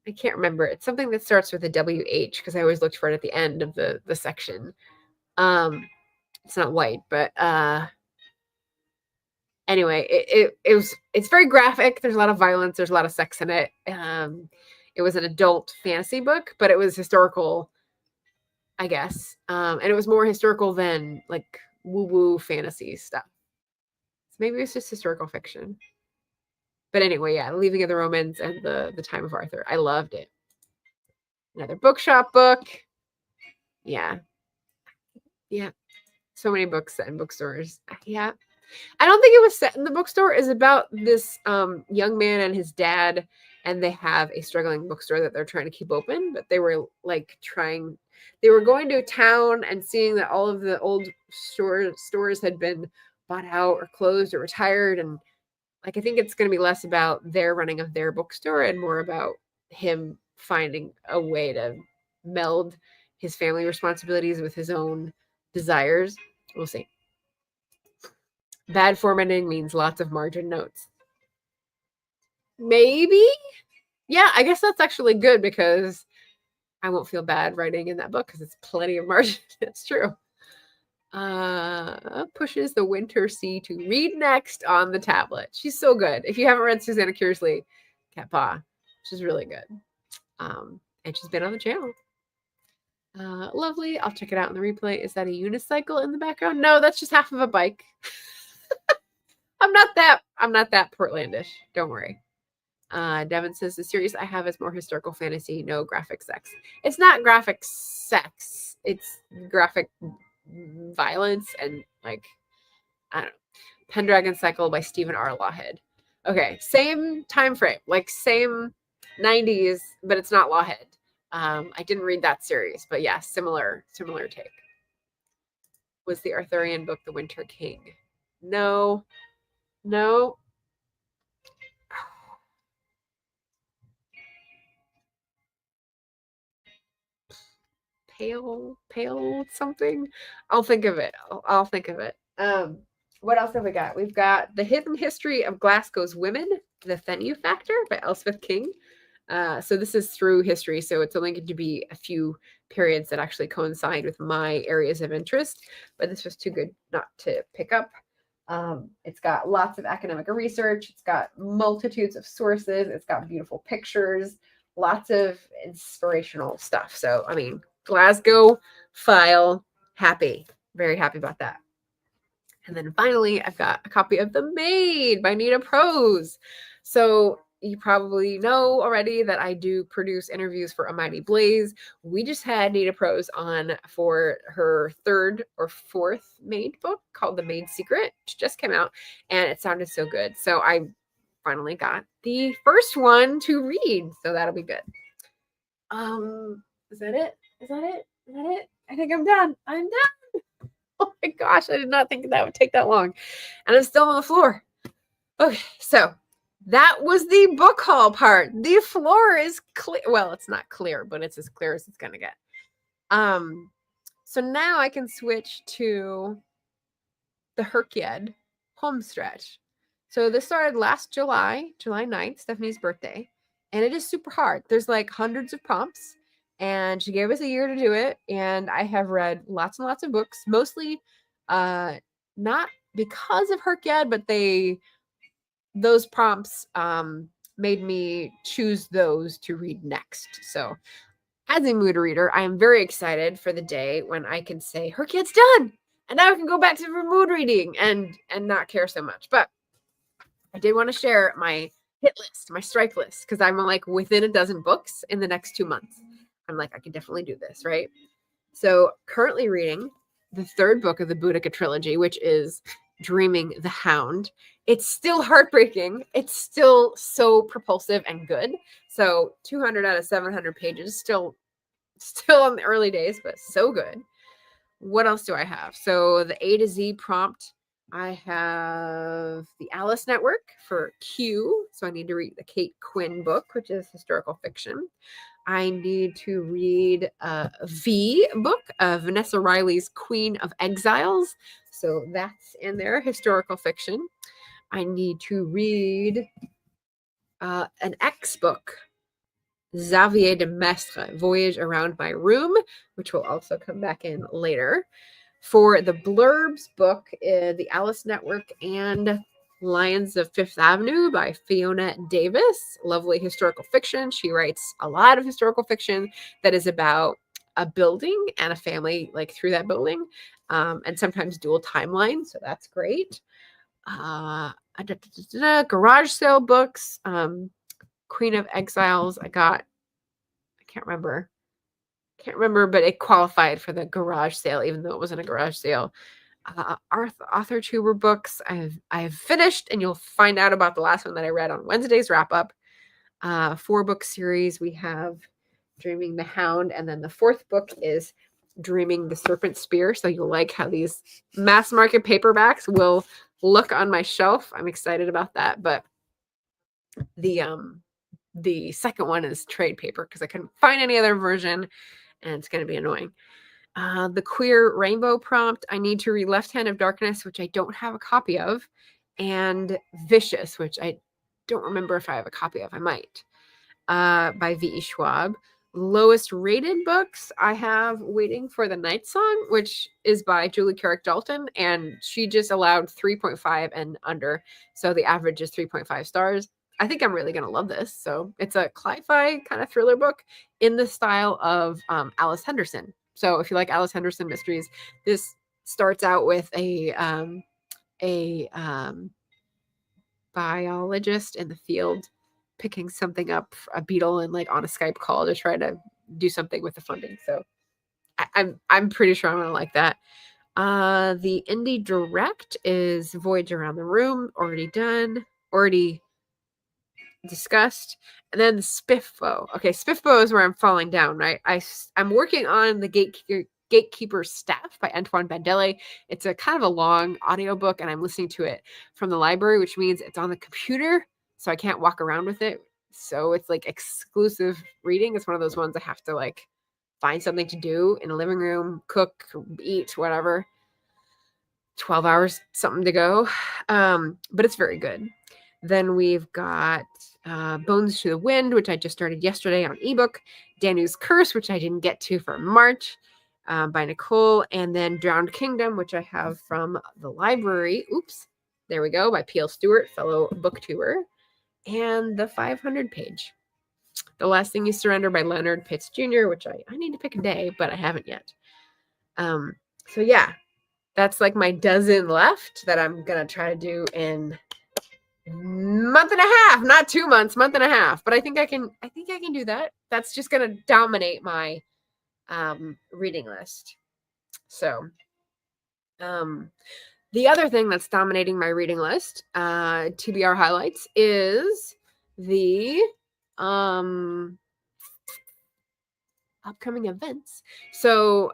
I can't remember. It's something that starts with a WH because I always looked for it at the end of the section. It's not white, but anyway, it's very graphic. There's a lot of violence. There's a lot of sex in it. It was an adult fantasy book, but it was historical, I guess. And it was more historical than like woo-woo fantasy stuff. So maybe it's just historical fiction. But anyway, yeah, Leaving of the Romans and the Time of Arthur. I loved it. Another bookshop book. Yeah. Yeah. So many books set in bookstores. Yeah. I don't think it was set in the bookstore. It's about this young man and his dad, and they have a struggling bookstore that they're trying to keep open, but they were like they were going to a town and seeing that all of the old stores had been bought out or closed or retired. And like, I think it's going to be less about their running of their bookstore and more about him finding a way to meld his family responsibilities with his own desires. We'll see. Bad formatting means lots of margin notes. Maybe. Yeah, I guess that's actually good because I won't feel bad writing in that book because it's plenty of margin. It's true. Pushes the winter sea to read next on the tablet. She's so good. If you haven't read Susanna Kearsley, Cat Paw, she's really good. And she's been on the channel. Lovely. I'll check it out in the replay. Is that a unicycle in the background? No, that's just half of a bike. I'm not that Portlandish. Don't worry. Devin says the series I have is more historical fantasy, no graphic sex. It's not graphic sex. It's graphic violence and like, I don't know. Pendragon Cycle by Stephen R. Lawhead. Okay, same time frame, like same 90s, but it's not Lawhead. I didn't read that series, but yeah, similar take. Was the Arthurian book The Winter King? No. Pale something. I'll think of it. I'll think of it. What else have we got? We've got The Hidden History of Glasgow's Women, The Fenue Factor by Elspeth King. So this is through history, so it's only going to be a few periods that actually coincide with my areas of interest, but this was too good not to pick up. It's got lots of academic research. It's got multitudes of sources. It's got beautiful pictures, lots of inspirational stuff. So, I mean, Glasgow file, happy, very happy about that. And then finally, I've got a copy of The Maid by Nita Prose. So you probably know already that I do produce interviews for A Mighty Blaze. We just had Nita Prose on for her third or fourth Maid book called The Maid Secret, which just came out, and it sounded so good. So I finally got the first one to read, so that'll be good. Is that it? I think I'm done. Oh my gosh, I did not think that would take that long. And I'm still on the floor. Okay, so that was the book haul part. The floor is clear. Well, it's not clear, but it's as clear as it's going to get. So now I can switch to the HRCYED Homestretch. So this started last July 9th, Stephanie's birthday. And it is super hard. There's like hundreds of prompts. And she gave us a year to do it. And I have read lots and lots of books, mostly not because of HRCYED, but those prompts made me choose those to read next. So as a mood reader, I am very excited for the day when I can say HRCYED's done. And now I can go back to mood reading and not care so much. But I did want to share my hit list, my strike list, because I'm like within a dozen books in the next 2 months. I'm like, I can definitely do this, right? So currently reading the third book of the Boudica trilogy, which is Dreaming the Hound. It's still heartbreaking. It's still so propulsive and good. So 200 out of 700 pages, still in the early days, but so good. What else do I have? So the A to Z prompt, I have the Alice Network for Q. So I need to read the Kate Quinn book, which is historical fiction. I need to read a V book of Vanessa Riley's Queen of Exiles. So that's in there, historical fiction. I need to read an X book, Xavier de Maistre, Voyage Around My Room, which will also come back in later. For the blurbs book, the Alice Network and Lions of Fifth Avenue by Fiona Davis. Lovely historical fiction. She writes a lot of historical fiction that is about a building and a family like through that building, and sometimes dual timeline. So that's great. Garage sale books. Queen of Exiles. I can't remember, but it qualified for the garage sale, even though it wasn't a garage sale. Author tuber books I've finished, and you'll find out about the last one that I read on Wednesday's wrap up. 4-book series. We have Dreaming the Hound, and then the 4th book is Dreaming the Serpent Spear. So you'll like how these mass market paperbacks will look on my shelf. I'm excited about that. But the second one is trade paper because I couldn't find any other version, and it's going to be annoying. The Queer Rainbow prompt, I need to read Left Hand of Darkness, which I don't have a copy of, and Vicious, which I don't remember if I have a copy of. I might, by V.E. Schwab. lowest rated books I have waiting for the Night Song, which is by Julie Carrick Dalton, and she just allowed 3.5 and under. So the average is 3.5 stars. I think I'm really going to love this. So it's a cli-fi kind of thriller book in the style of Alice Henderson. So if you like Alice Henderson mysteries, this starts out with a biologist in the field picking something up, a beetle, and like on a Skype call to try to do something with the funding. So I'm pretty sure I'm gonna like that. The indie direct is Voyage Around the Room, already done, already discussed. And then the Spiffbo. Okay, Spiffbo is where I'm falling down, right? I'm working on the Gatekeeper's Staff by Antoine Bandele. It's a kind of a long audiobook, and I'm listening to it from the library, which means it's on the computer, so I can't walk around with it. So it's like exclusive reading. It's one of those ones I have to like find something to do in a living room, cook, eat, whatever. 12 hours, something to go. But it's very good. Then we've got Bones to the Wind, which I just started yesterday on ebook. Danu's Curse, which I didn't get to for March, by Nicole. And then Drowned Kingdom, which I have from the library. Oops. There we go. By P.L. Stewart, fellow booktuber. And the 500 page. The Last Thing You Surrender by Leonard Pitts Jr., which I need to pick a day, but I haven't yet. So yeah, that's like my dozen left that I'm going to try to do in month and a half, not 2 months, month and a half. But I think I can do that. That's just going to dominate my reading list. So the other thing that's dominating my reading list, TBR highlights, is the upcoming events. So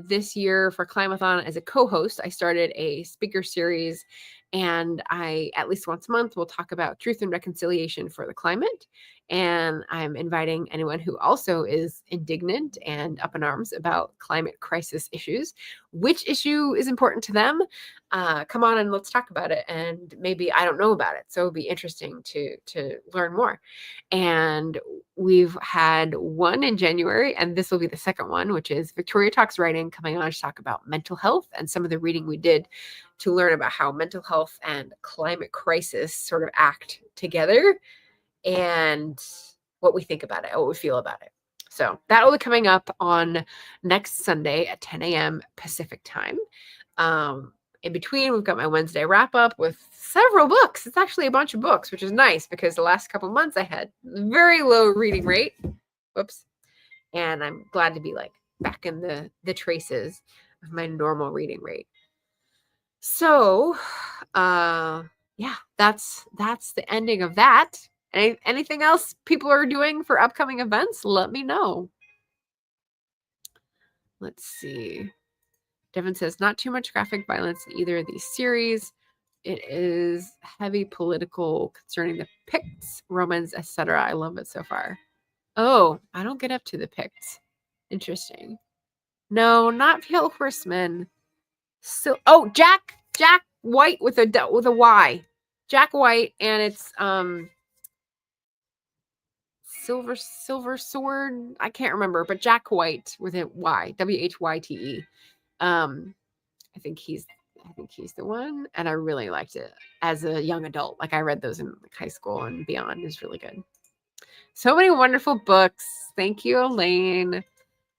this year for Climathon, as a co-host, I started a speaker series, and I, at least once a month, will talk about truth and reconciliation for the climate. And I'm inviting anyone who also is indignant and up in arms about climate crisis issues. Which issue is important to them? Come on and let's talk about it. And maybe I don't know about it, so it'll be interesting to learn more. And we've had one in January, and this will be the second one, which is Victoria Talks Writing, coming on to talk about mental health and some of the reading we did to learn about how mental health and climate crisis sort of act together, and what we think about it, what we feel about it. So that will be coming up on next Sunday at 10 a.m. Pacific time. In between, we've got my Wednesday wrap up with several books. It's actually a bunch of books, which is nice because the last couple months I had very low reading rate. Whoops. And I'm glad to be like back in the traces of my normal reading rate. So, yeah, that's the ending of that. Anything else people are doing for upcoming events? Let me know. Let's see. Devin says, not too much graphic violence in either of these series. It is heavy political concerning the Picts, Romans, etc. I love it so far. Oh, I don't get up to the Picts. Interesting. No, not Pale Horsemen. So, oh, Jack White with a Y. Jack White, and it's Silver Sword. I can't remember, but Jack White with a Y, WHYTE. I think he's the one, and I really liked it as a young adult. Like I read those in high school and beyond. It's really good. So many wonderful books. Thank you, Elaine.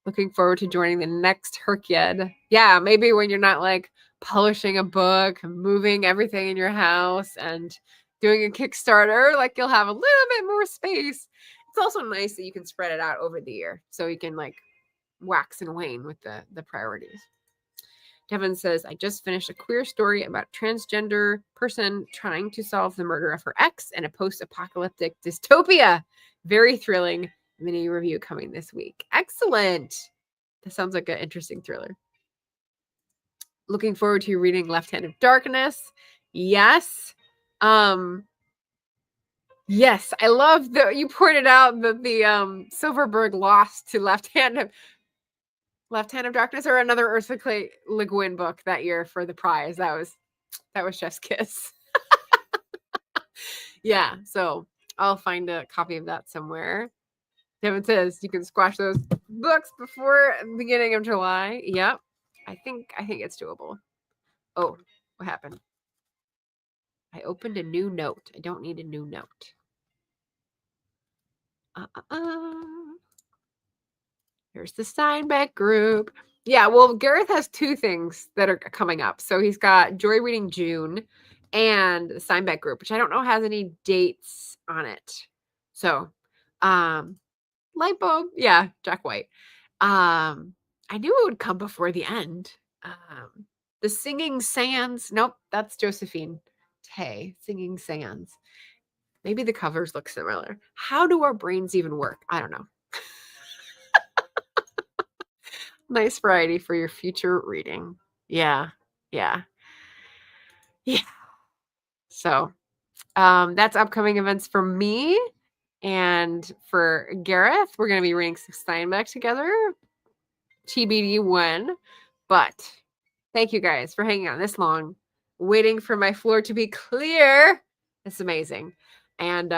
Looking forward to joining the next HRCYED. Yeah, maybe when you're not like publishing a book, moving everything in your house, and doing a Kickstarter, like you'll have a little bit more space. It's also nice that you can spread it out over the year, so you can like wax and wane with the priorities. Devin says, I just finished a queer story about a transgender person trying to solve the murder of her ex in a post-apocalyptic dystopia. Very thrilling. Mini review coming this week. Excellent. That sounds like an interesting thriller. Looking forward to reading Left Hand of Darkness. Yes. Yes, I love that you pointed out that the Silverberg lost to Left Hand of Darkness, or another Ursula Le Guin book that year for the prize. That was Chef's Kiss. Yeah, so I'll find a copy of that somewhere. Kevin says you can squash those books before the beginning of July. Yep. I think it's doable. Oh, what happened? I opened a new note. I don't need a new note. Here's the Steinbeck group. Yeah, well, Gareth has two things that are coming up. So he's got Joy Reading June and the Steinbeck group, which I don't know has any dates on it. So, light bulb. Yeah, Jack White. I knew it would come before the end. The Singing Sands. Nope, that's Josephine Tay. Singing Sands. Maybe the covers look similar. How do our brains even work? I don't know. Nice variety for your future reading. Yeah. So, that's upcoming events for me and for Gareth. We're going to be reading some Steinbeck together. TBD when. But thank you guys for hanging on this long, waiting for my floor to be clear. It's amazing. And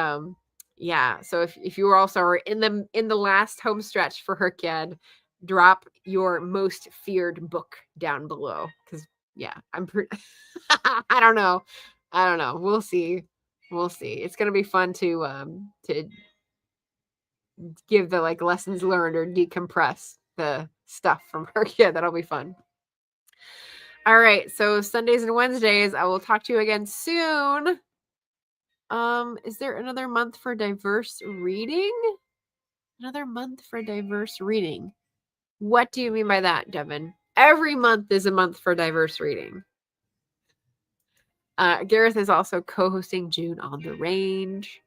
yeah, so if you also are in the last home stretch for HRCYED, drop your most feared book down below, because yeah, I don't know. We'll see. It's gonna be fun to give the like lessons learned or decompress the stuff from HRCYED. That'll be fun. All right, so Sundays and Wednesdays, I will talk to you again soon. Is there another month for diverse reading? Another month for diverse reading. What do you mean by that, Devin? Every month is a month for diverse reading. Gareth is also co-hosting June on the Range.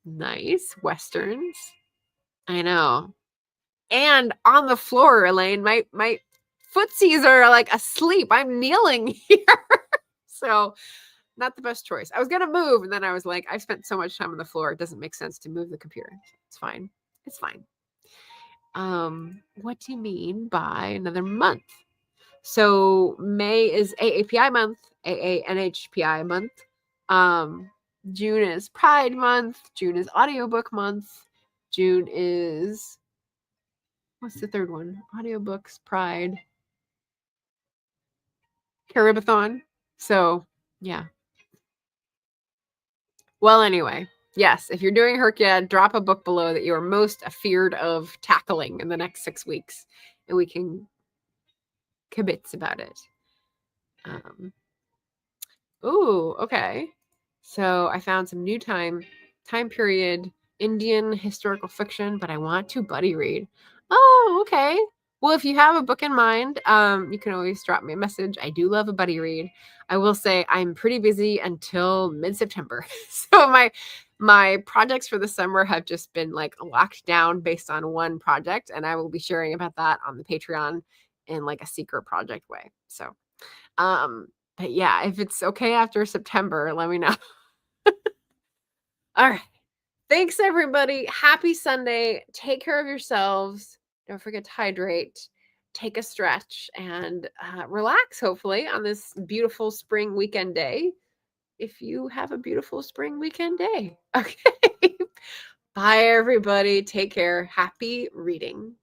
Nice. Westerns. I know. And on the floor, Elaine, my footsies are like asleep. I'm kneeling here. So not the best choice. I was going to move, and then I was like, I've spent so much time on the floor. It doesn't make sense to move the computer. It's fine. It's fine. What do you mean by another month? So May is AAPI month, AANHPI month. June is Pride month. June is audiobook month. June is, what's the third one? Audiobooks, Pride, Caribathon. So yeah. Well, anyway, yes, if you're doing HRCYED, drop a book below that you are most afeared of tackling in the next 6 weeks, and we can kibitz about it. Ooh, okay. So I found some new time period Indian historical fiction, but I want to buddy read. Oh, okay. Well, if you have a book in mind, you can always drop me a message. I do love a buddy read. I will say I'm pretty busy until mid-September. So my projects for the summer have just been like locked down based on one project, and I will be sharing about that on the Patreon in like a secret project way. So, but yeah, if it's okay after September, let me know. All right. Thanks, everybody. Happy Sunday. Take care of yourselves. Don't forget to hydrate. Take a stretch and relax, hopefully, on this beautiful spring weekend day. If you have a beautiful spring weekend day. Okay. Bye, everybody. Take care. Happy reading.